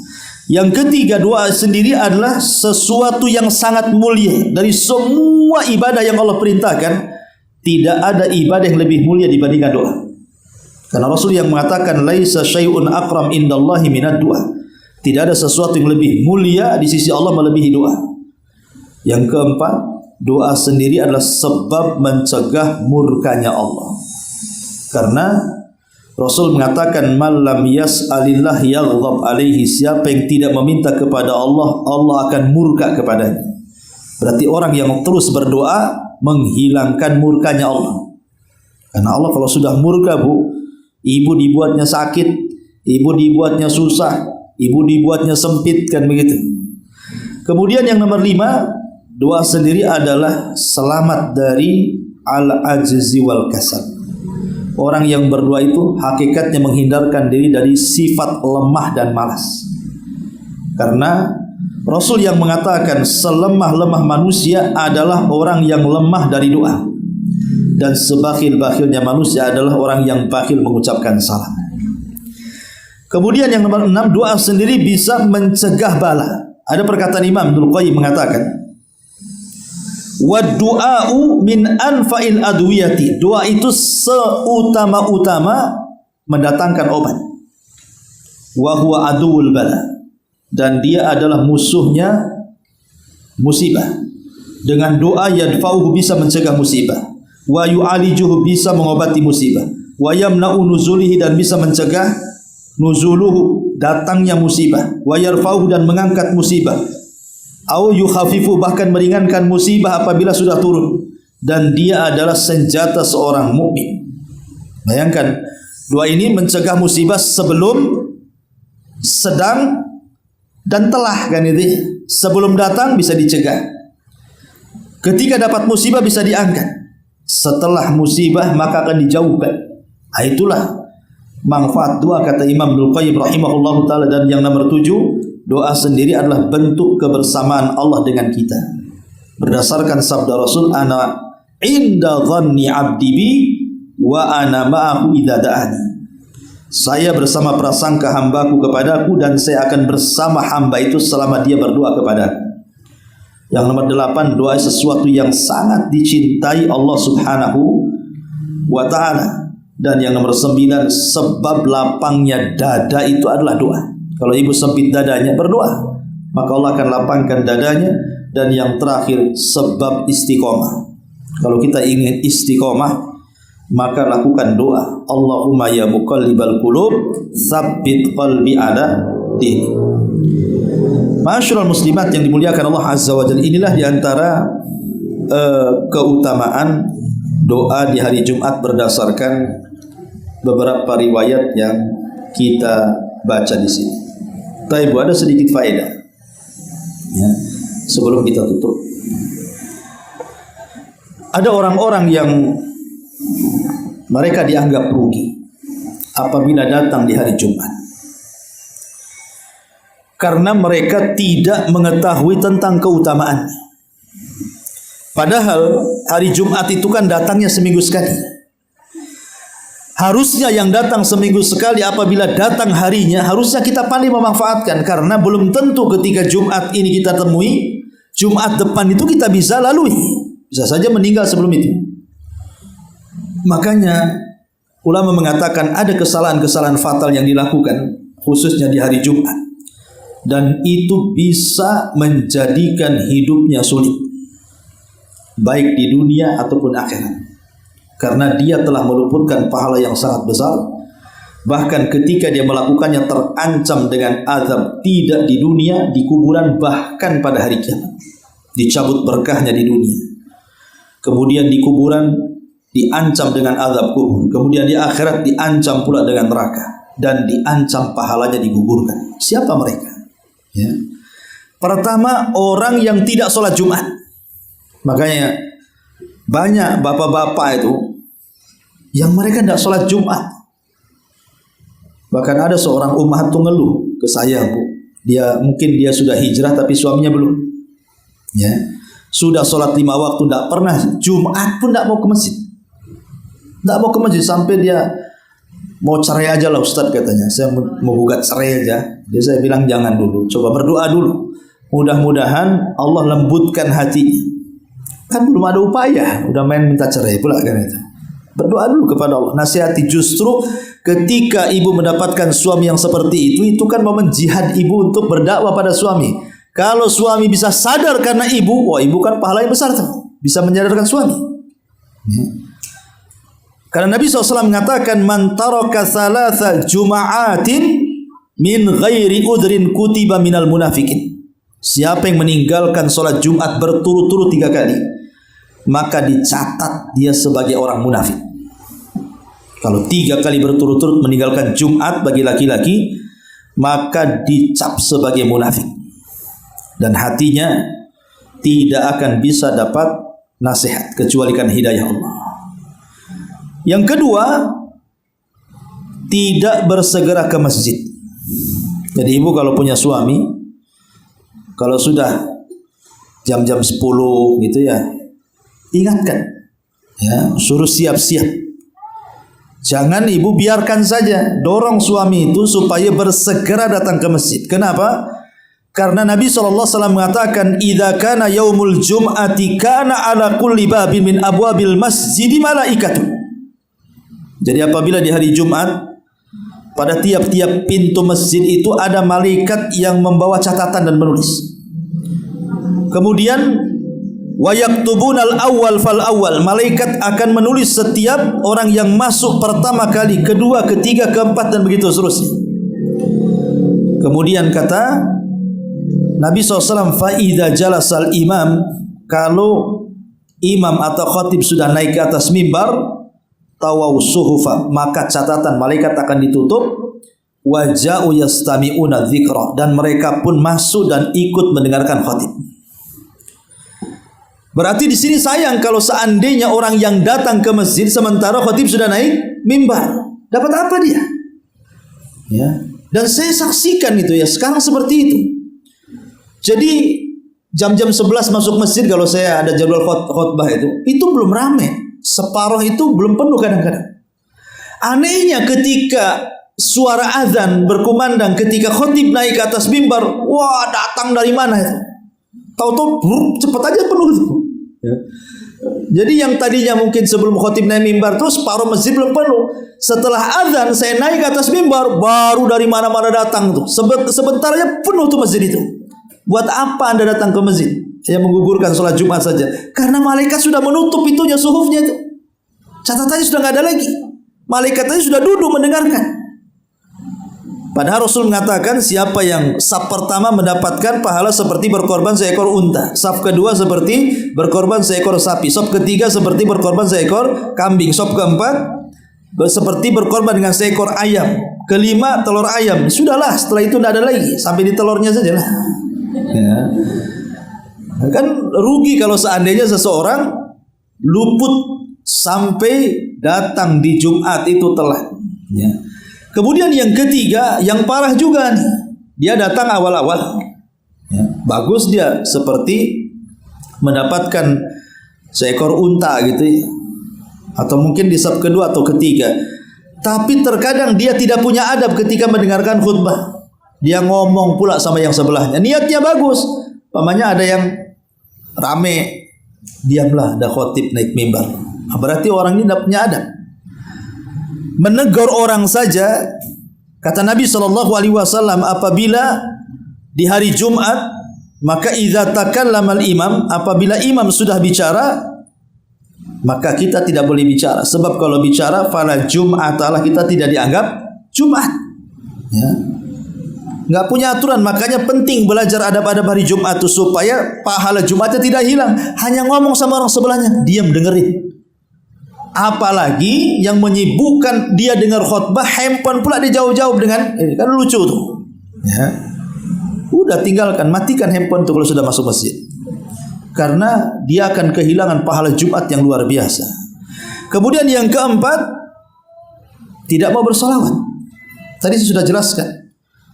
Yang ketiga, doa sendiri adalah sesuatu yang sangat mulia. Dari semua ibadah yang Allah perintahkan, tidak ada ibadah yang lebih mulia dibandingkan doa. Karena Rasul yang mengatakan laisa syai'un akram indallahi minad doa. Tidak ada sesuatu yang lebih mulia di sisi Allah melebihi doa. Yang keempat, doa sendiri adalah sebab mencegah murkanya Allah. Karena Rasul mengatakan man lam yas'alillah yaghdab alaihi, siapa yang tidak meminta kepada Allah, Allah akan murka kepadanya. Berarti orang yang terus berdoa menghilangkan murkanya Allah. Karena Allah kalau sudah murka bu, ibu dibuatnya sakit, ibu dibuatnya susah, ibu dibuatnya sempit, kan begitu. Kemudian yang nomor 5, doa sendiri adalah selamat dari al-ajzi wal kasal. Orang yang berdoa itu hakikatnya menghindarkan diri dari sifat lemah dan malas. Karena Rasul yang mengatakan selemah-lemah manusia adalah orang yang lemah dari doa. Dan sebakhil-bakhilnya manusia adalah orang yang bakhil mengucapkan salam. Kemudian yang nomor 6, doa sendiri bisa mencegah bala. Ada perkataan Imam Ibnu Qayyim mengatakan, "Wad-du'a'u min anfa'il adwiyati." Doa itu seutama-utama mendatangkan obat. Wa huwa aduwwul bala. Dan dia adalah musuhnya musibah. Dengan doa yadfa'uhu bisa mencegah musibah. Wa yu'alijuhu bisa mengobati musibah. Wa yamna'u nuzulihi dan bisa mencegah nuzuluhu datangnya musibah. Wa yarfa'uhu dan mengangkat musibah. Au yukhafifu bahkan meringankan musibah apabila sudah turun. Dan dia adalah senjata seorang mukmin. Bayangkan, doa ini mencegah musibah sebelum, sedang, dan telah, kan itu. Sebelum datang bisa dicegah. Ketika dapat musibah bisa diangkat. Setelah musibah maka akan dijauhkan. Nah, itulah manfaat doa kata Imam Ibnu Qayyim rahimahullahu taala. Dan yang nomor 7, doa sendiri adalah bentuk kebersamaan Allah dengan kita. Berdasarkan sabda Rasul, ana inda dhanni 'abdi bi wa ana ma'ahu idza da'ani. Saya bersama prasangka hambaku kepadaku dan saya akan bersama hamba itu selama dia berdoa kepadaku. Yang nomor 8, doa sesuatu yang sangat dicintai Allah Subhanahu wa ta'ala. Dan yang nomor 9, sebab lapangnya dada itu adalah doa. Kalau ibu sempit dadanya, berdoa, maka Allah akan lapangkan dadanya. Dan yang terakhir, sebab istiqomah. Kalau kita ingin istiqomah, maka lakukan doa. Allahumma ya muqallibal qulub, tsabbit qalbi ala dinik. Ma'asyiral muslimat yang dimuliakan Allah Azza wa Jalla, inilah diantara keutamaan doa di hari Jumat berdasarkan beberapa riwayat yang kita baca di sini. Tapi ada sedikit faedah ya, sebelum kita tutup. Ada orang-orang yang mereka dianggap rugi apabila datang di hari Jumat, karena mereka tidak mengetahui tentang keutamaannya. Padahal hari Jumat itu kan datangnya seminggu sekali. Harusnya yang datang seminggu sekali, apabila datang harinya, harusnya kita pandai memanfaatkan. Karena belum tentu ketika Jumat ini kita temui, Jumat depan itu kita bisa lalui. Bisa saja meninggal sebelum itu. Makanya ulama mengatakan ada kesalahan-kesalahan fatal yang dilakukan khususnya di hari Jumat. Dan itu bisa menjadikan hidupnya sulit, baik di dunia ataupun akhirat. Karena dia telah meluputkan pahala yang sangat besar. Bahkan ketika dia melakukannya terancam dengan azab, tidak di dunia, di kuburan, bahkan pada hari kiamat. Dicabut berkahnya di dunia. Kemudian di kuburan diancam dengan azab kubur. Kemudian di akhirat diancam pula dengan neraka. Dan diancam pahalanya digugurkan. Siapa mereka? Ya. Pertama, orang yang tidak sholat Jumat. Makanya banyak bapak-bapak itu yang mereka tidak sholat Jumat. Bahkan ada seorang ummahat tuh ngeluh ke saya, Bu. Mungkin dia sudah hijrah tapi suaminya belum. Ya. Sudah sholat 5 waktu, tidak pernah Jumat pun tidak mau ke masjid. Tidak mau ke masjid sampai dia mau cerai aja lah Ustadz, katanya. Saya mau gugat cerai aja. Jadi saya bilang jangan dulu, coba berdoa dulu. Mudah-mudahan Allah lembutkan hatinya. Kan belum ada upaya, udah main minta cerai pula kan itu. Berdoa dulu kepada Allah. Nasihati, justru ketika ibu mendapatkan suami yang seperti itu kan momen jihad ibu untuk berdakwah pada suami. Kalau suami bisa sadar karena ibu, wah ibu kan pahala yang besar tuh. Bisa menyadarkan suami. Karena Nabi SAW mengatakan, man taraka thalatha juma'atin min ghairi udrin kutiba minal munafikin. Siapa yang meninggalkan sholat Jumat berturut-turut 3 kali, maka dicatat dia sebagai orang munafik. Kalau 3 kali berturut-turut meninggalkan Jumat bagi laki-laki, maka dicap sebagai munafik. Dan hatinya tidak akan bisa dapat nasihat kecuali kan hidayah Allah. Yang kedua, tidak bersegera ke masjid. Jadi ibu kalau punya suami, kalau sudah jam-jam 10 gitu ya, ingatkan, ya, suruh siap-siap. Jangan ibu biarkan saja, dorong suami itu supaya bersegera datang ke masjid. Kenapa? Karena Nabi SAW mengatakan, idza kana yaumul jum'ati kana ala kulli babin min abwabil masjidi malaikatun. Jadi apabila di hari Jumat, pada tiap-tiap pintu masjid itu ada malaikat yang membawa catatan dan menulis. Kemudian wa yaktubunal awwal fal awwal, malaikat akan menulis setiap orang yang masuk pertama kali, kedua, ketiga, keempat, dan begitu seterusnya. Kemudian kata Nabi SAW, fa'idha jalasal imam, kalau imam atau khatib sudah naik ke atas mimbar, tawaw suhufa, maka catatan malaikat akan ditutup, waja'u yastami'una dzikra, dan mereka pun masuk dan ikut mendengarkan khatib. Berarti di sini sayang kalau seandainya orang yang datang ke masjid sementara khatib sudah naik mimbar, dapat apa dia? Ya. Dan saya saksikan itu ya, sekarang seperti itu. Jadi jam-jam 11 masuk masjid kalau saya ada jadwal khutbah itu belum ramai. Separuh itu belum penuh kadang-kadang. Anehnya ketika suara azan berkumandang, ketika khutib naik ke atas mimbar, wah datang dari mana itu? Tahu-tahu cepat aja penuh itu. Ya. Jadi yang tadinya mungkin sebelum khutib naik mimbar terus separuh masjid belum penuh. Setelah azan saya naik ke atas mimbar, baru dari mana-mana datang tuh. Sebentar aja penuh tuh masjid itu. Buat apa Anda datang ke masjid? Saya menggugurkan sholat Jumat saja. Karena malaikat sudah menutup pintunya, suhufnya itu. Catatannya sudah nggak ada lagi. Malaikatnya sudah duduk mendengarkan. Padahal Rasul mengatakan siapa yang saf pertama mendapatkan pahala seperti berkorban seekor unta, saf kedua seperti berkorban seekor sapi, saf ketiga seperti berkorban seekor kambing, saf keempat seperti berkorban dengan seekor ayam, kelima telur ayam. Sudahlah, setelah itu tidak ada lagi, sampai di telurnya saja lah. Ya. Kan rugi kalau seandainya seseorang luput sampai datang di Jumat itu telat. Ya. Kemudian yang ketiga, yang parah juga nih, dia datang awal-awal. Ya. Bagus dia seperti mendapatkan seekor unta gitu ya. Atau mungkin di saf kedua atau ketiga. Tapi terkadang dia tidak punya adab ketika mendengarkan khutbah. Dia ngomong pula sama yang sebelahnya. Niatnya bagus. Pamannya ada yang rame, diamlah, ada khotib naik mimbar. Berarti orang ini tidak punya adab. Menegur orang saja, kata Nabi SAW, apabila di hari Jumat, maka idza takallama al-imam, apabila imam sudah bicara, maka kita tidak boleh bicara. Sebab kalau bicara, fala Jum'atalah, kita tidak dianggap Jumat. Ya. Nggak punya aturan, makanya penting belajar adab-adab hari Jumat itu supaya pahala Jumatnya tidak hilang. Hanya ngomong sama orang sebelahnya, diam dengerin. Apalagi yang menyibukkan dia dengar khutbah, handphone pula dia jauh-jauh dengan, kan lucu tuh. Ya. Udah tinggalkan, matikan handphone tuh kalau sudah masuk masjid. Karena dia akan kehilangan pahala Jumat yang luar biasa. Kemudian yang keempat, tidak mau bersalawat. Tadi saya sudah jelaskan.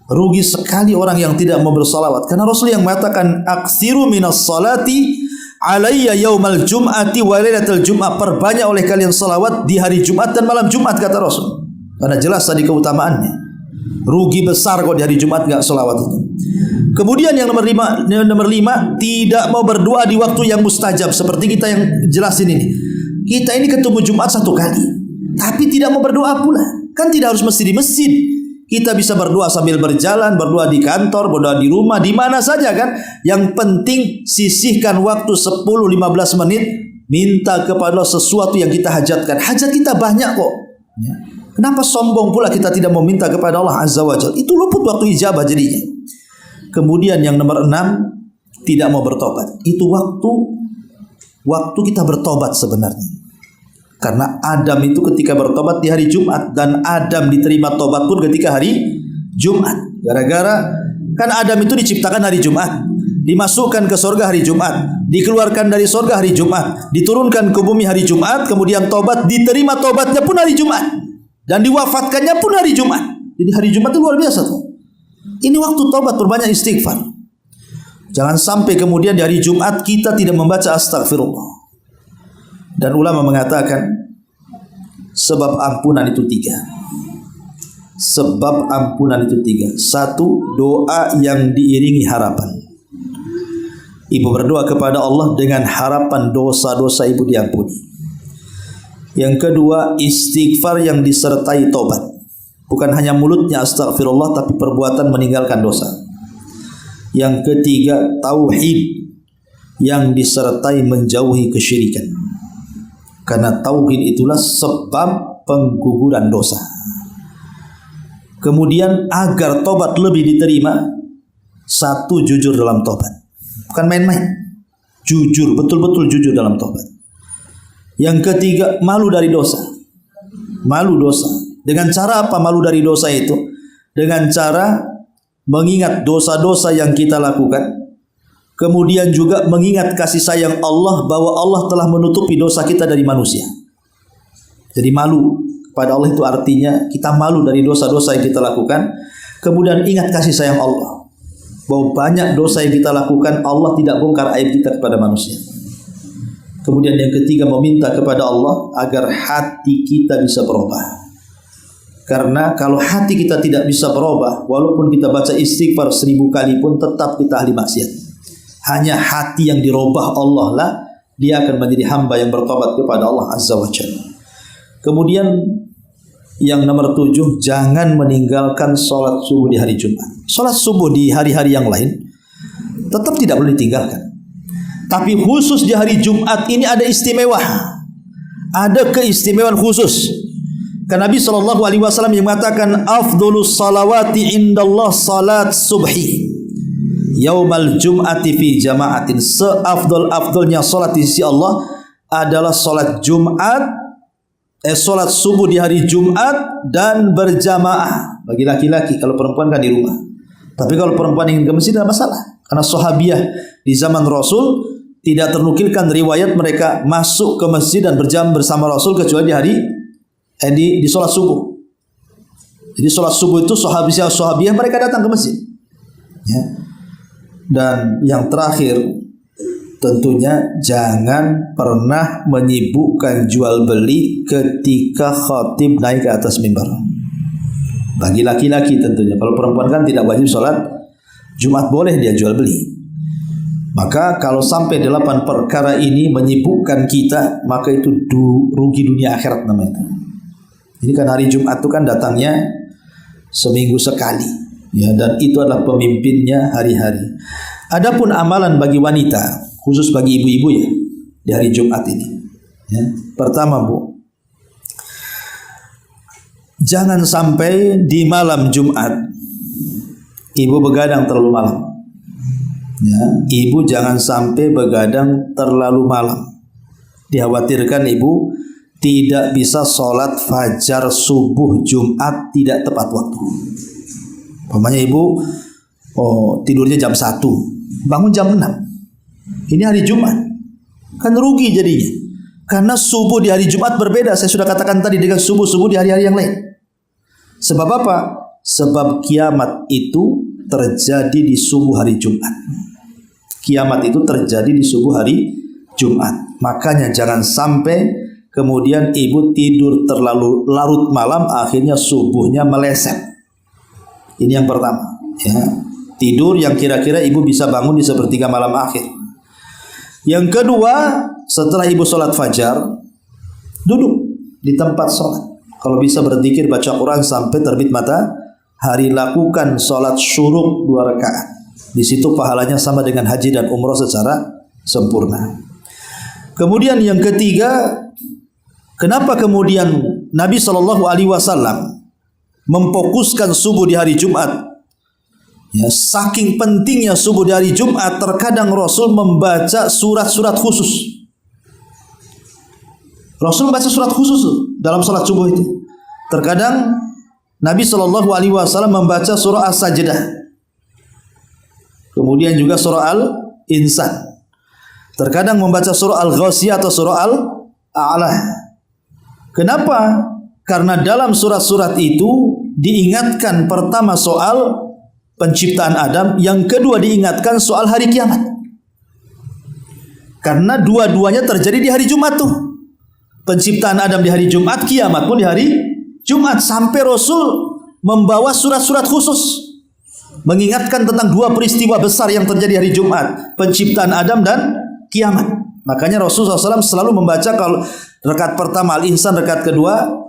Rugi sekali orang yang tidak mau bersalawat. Karena Rasul yang mengatakan, aksiru minas salati alayya yaumal jum'ati wa lailatul jum'ah, perbanyak oleh kalian salawat di hari Jumat dan malam Jumat, kata Rasul. Karena jelas tadi keutamaannya. Rugi besar kalau di hari Jumat enggak salawat itu. Kemudian yang nomor lima, tidak mau berdoa di waktu yang mustajab. Seperti kita yang jelasin ini. Kita ini ketemu Jumat satu kali, tapi tidak mau berdoa pula. Kan tidak harus mesti di masjid. Kita bisa berdoa sambil berjalan, berdoa di kantor, berdoa di rumah, di mana saja kan. Yang penting sisihkan waktu 10-15 menit, minta kepada Allah sesuatu yang kita hajatkan. Hajat kita banyak kok. Kenapa sombong pula kita tidak mau minta kepada Allah Azza wa Jalla? Itu luput waktu ijabah jadinya. Kemudian yang nomor 6, tidak mau bertobat. Itu waktu kita bertobat sebenarnya. Karena Adam itu ketika bertobat di hari Jumat, dan Adam diterima tobat pun ketika hari Jumat. Gara-gara kan Adam itu diciptakan hari Jumat, dimasukkan ke surga hari Jumat, dikeluarkan dari surga hari Jumat, diturunkan ke bumi hari Jumat, kemudian tobat, diterima tobatnya pun hari Jumat, dan diwafatkannya pun hari Jumat. Jadi hari Jumat itu luar biasa tuh. Ini waktu tobat, berbanyak istighfar. Jangan sampai kemudian di hari Jumat kita tidak membaca astagfirullah. Dan ulama mengatakan sebab ampunan itu 3. sebab ampunan itu 3. 1, doa yang diiringi harapan. Ibu berdoa kepada Allah dengan harapan dosa-dosa ibu diampuni. Yang kedua, istighfar yang disertai tobat. Bukan hanya mulutnya astagfirullah, tapi perbuatan meninggalkan dosa. Yang ketiga, tauhid yang disertai menjauhi kesyirikan. Karena tauhid itulah sebab pengguguran dosa. Kemudian agar tobat lebih diterima, 1, jujur dalam tobat. Bukan main-main. Jujur, betul-betul jujur dalam tobat. Yang ketiga, malu dari dosa. Malu dosa. Dengan cara apa malu dari dosa itu? Dengan cara mengingat dosa-dosa yang kita lakukan. Kemudian juga mengingat kasih sayang Allah, bahwa Allah telah menutupi dosa kita dari manusia. Jadi malu kepada Allah itu artinya kita malu dari dosa-dosa yang kita lakukan. Kemudian ingat kasih sayang Allah, bahwa banyak dosa yang kita lakukan Allah tidak bongkar aib kita kepada manusia. Kemudian yang ketiga, meminta kepada Allah agar hati kita bisa berubah. Karena kalau hati kita tidak bisa berubah, walaupun kita baca istighfar 1000 kali pun tetap kita ahli maksiat. Hanya hati yang dirubah Allah lah, dia akan menjadi hamba yang bertobat kepada Allah Azza wa Jalla. Kemudian yang nomor 7, jangan meninggalkan sholat subuh di hari Jumat. Sholat subuh di hari-hari yang lain tetap tidak boleh ditinggalkan. Tapi khusus di hari Jumat ini ada istimewa. Ada keistimewaan khusus. Karena Nabi SAW yang mengatakan, afdolus salawati indallah salat subhi yaumal jum'ati fi jama'atin. Seafdol-afdolnya salat di sisi Allah adalah salat Jumat, salat subuh di hari Jumat dan berjamaah. Bagi laki-laki, kalau perempuan kan di rumah. Tapi kalau perempuan ingin ke masjid tidak masalah. Karena sahabiah di zaman Rasul tidak ternukilkan riwayat mereka masuk ke masjid dan berjam bersama Rasul kecuali di hari di salat subuh. Jadi salat subuh itu sahabiah mereka datang ke masjid. Ya. Dan yang terakhir, tentunya jangan pernah menyibukkan jual beli ketika khatib naik ke atas mimbar. Bagi laki-laki tentunya. Kalau perempuan kan tidak wajib sholat Jumat, boleh dia jual beli. Maka kalau sampai 8 perkara ini menyibukkan kita, maka itu rugi dunia akhirat namanya. Ini kan hari Jumat itu kan datangnya seminggu sekali. Ya, dan itu adalah pemimpinnya hari-hari. Adapun amalan bagi wanita, khusus bagi ibu-ibu ya, di hari Jumat ini. Ya. Pertama, Bu, jangan sampai di malam Jumat ibu begadang terlalu malam. Ya, ibu jangan sampai begadang terlalu malam. Dikhawatirkan ibu tidak bisa sholat fajar subuh Jumat tidak tepat waktu. Umpamanya ibu tidurnya jam 1, bangun jam 6. Ini hari Jumat. Kan rugi jadinya. Karena subuh di hari Jumat berbeda. Saya sudah katakan tadi dengan subuh-subuh di hari-hari yang lain. Sebab apa? Sebab kiamat itu terjadi di subuh hari Jumat. Kiamat itu terjadi di subuh hari Jumat. Makanya jangan sampai kemudian ibu tidur terlalu larut malam, akhirnya subuhnya meleset. Ini yang pertama, ya. Tidur yang kira-kira ibu bisa bangun di sepertiga malam akhir. Yang kedua, setelah ibu sholat fajar, duduk di tempat sholat. Kalau bisa berzikir, baca Quran sampai terbit matahari. Lakukan sholat syuruk 2 rakaat. Di situ pahalanya sama dengan haji dan umrah secara sempurna. Kemudian yang ketiga, kenapa kemudian Nabi SAW memfokuskan subuh di hari Jumat? Ya, saking pentingnya subuh di hari Jumat, terkadang Rasul membaca surat-surat khusus. Rasul membaca surat khusus dalam salat subuh itu. Terkadang Nabi SAW membaca surah As-Sajdah, kemudian juga surah Al-Insan. Terkadang membaca surah Al-Ghasiyah atau surah Al-A'la. Kenapa? Karena dalam surat-surat itu diingatkan pertama soal penciptaan Adam, yang kedua diingatkan soal hari kiamat. Karena dua-duanya terjadi di hari Jumat tuh. Penciptaan Adam di hari Jumat, kiamat pun di hari Jumat. Sampai Rasul membawa surat-surat khusus mengingatkan tentang dua peristiwa besar yang terjadi hari Jumat, penciptaan Adam dan kiamat. Makanya Rasulullah SAW selalu membaca kalau rakaat pertama Al-Insan, rakaat kedua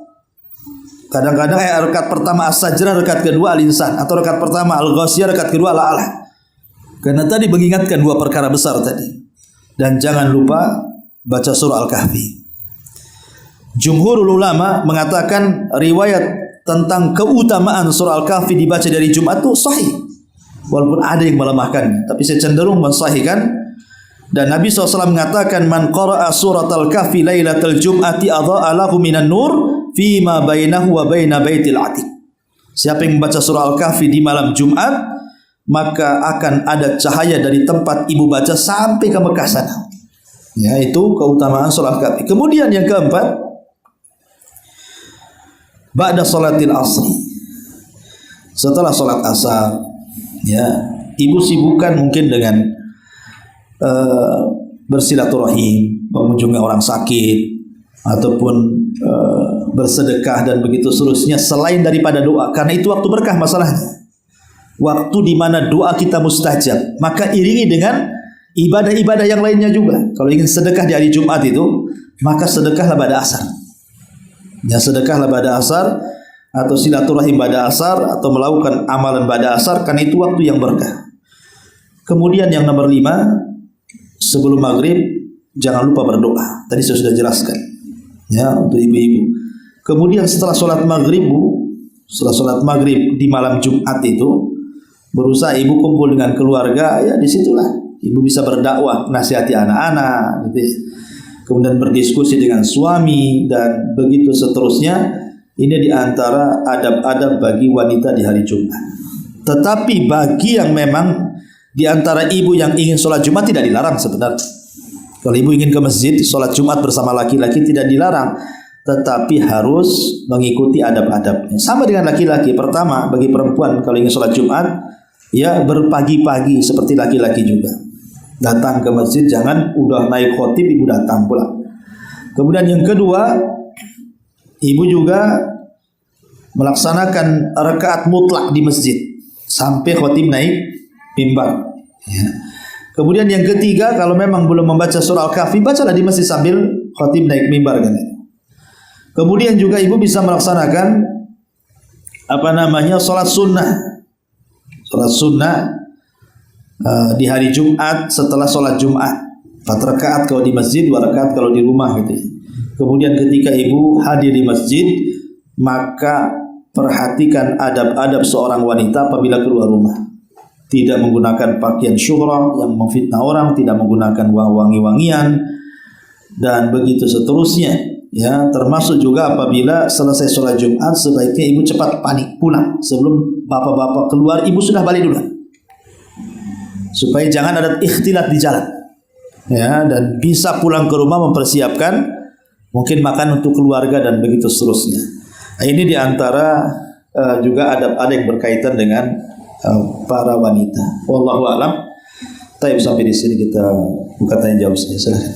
kadang-kadang rakaat pertama As-Sajdah, rakaat kedua Al-Insan, atau rakaat pertama Al-Ghasyiyah, rakaat kedua Al-A'la. Karena tadi mengingatkan dua perkara besar tadi. Dan jangan lupa baca surah Al-Kahfi. Jumhurul ulama mengatakan riwayat tentang keutamaan surah Al-Kahfi dibaca dari Jumat itu sahih. Walaupun ada yang melemahkannya, tapi saya cenderung mensahihkan. Dan Nabi SAW mengatakan, man qara'a surat Al-Kahfi lailatal jum'ati adha'a lahu minan nur fima bainahu wa baina baitil atiq. Siapa yang membaca surah Al-Kahfi di malam Jumat, maka akan ada cahaya dari tempat ibu baca sampai ke Mekah sana. Ya, itu keutamaan surah Al-Kahfi. Kemudian yang keempat, ba'da salatil asri, setelah salat asar, ya, ibu sibukkan mungkin dengan bersilaturahim, mengunjungi orang sakit, ataupun bersedekah dan begitu seterusnya selain daripada doa, karena itu waktu berkah masalahnya. Waktu di mana doa kita mustajab, maka iringi dengan ibadah-ibadah yang lainnya juga. Kalau ingin sedekah di hari Jumat itu, maka sedekahlah pada asar. Ya, sedekahlah pada asar, atau silaturahim pada asar, atau melakukan amalan pada asar, karena itu waktu yang berkah. Kemudian yang nomor 5, sebelum maghrib jangan lupa berdoa. Tadi saya sudah jelaskan, ya, untuk ibu-ibu. Kemudian setelah sholat maghrib, setelah sholat maghrib di malam Jumat itu, berusaha ibu kumpul dengan keluarga. Ya, disitulah ibu bisa berdakwah, nasihati anak-anak, gitu ya. Kemudian berdiskusi dengan suami dan begitu seterusnya. Ini diantara adab-adab bagi wanita di hari Jumat. Tetapi bagi yang memang diantara ibu yang ingin sholat Jumat tidak dilarang sebenarnya. Kalau ibu ingin ke masjid sholat Jumat bersama laki-laki tidak dilarang, tetapi harus mengikuti adab-adabnya. Sama dengan laki-laki. Pertama, bagi perempuan kalau ingin sholat Jumat, ya berpagi-pagi seperti laki-laki juga. Datang ke masjid, jangan udah naik khotib ibu datang pula. Kemudian yang kedua, ibu juga melaksanakan rakaat mutlak di masjid sampai khotib naik mimbar. Ya. Kemudian yang ketiga, kalau memang belum membaca surah Al-Kahfi, bacalah di masjid sambil khotib naik mimbar kan. Kemudian juga ibu bisa melaksanakan salat sunnah. Salat sunnah di hari Jumat setelah sholat Jumat, 4 rakaat kalau di masjid, 2 rakaat kalau di rumah gitu. Kemudian ketika ibu hadir di masjid, maka perhatikan adab-adab seorang wanita apabila keluar rumah. Tidak menggunakan pakaian syuhrah yang memfitnah orang, tidak menggunakan wangi-wangian dan begitu seterusnya. Ya, termasuk juga apabila selesai sholat Jumat sebaiknya ibu cepat panik pulang sebelum bapak-bapak keluar, ibu sudah balik dulu. Supaya jangan ada ikhtilat di jalan. Ya, dan bisa pulang ke rumah mempersiapkan mungkin makan untuk keluarga dan begitu seterusnya. Nah, ini diantara juga ada yang berkaitan dengan para wanita. Wallahu a'lam. Taib, sampai di sini kita buka tanya jawab saja. Silakan.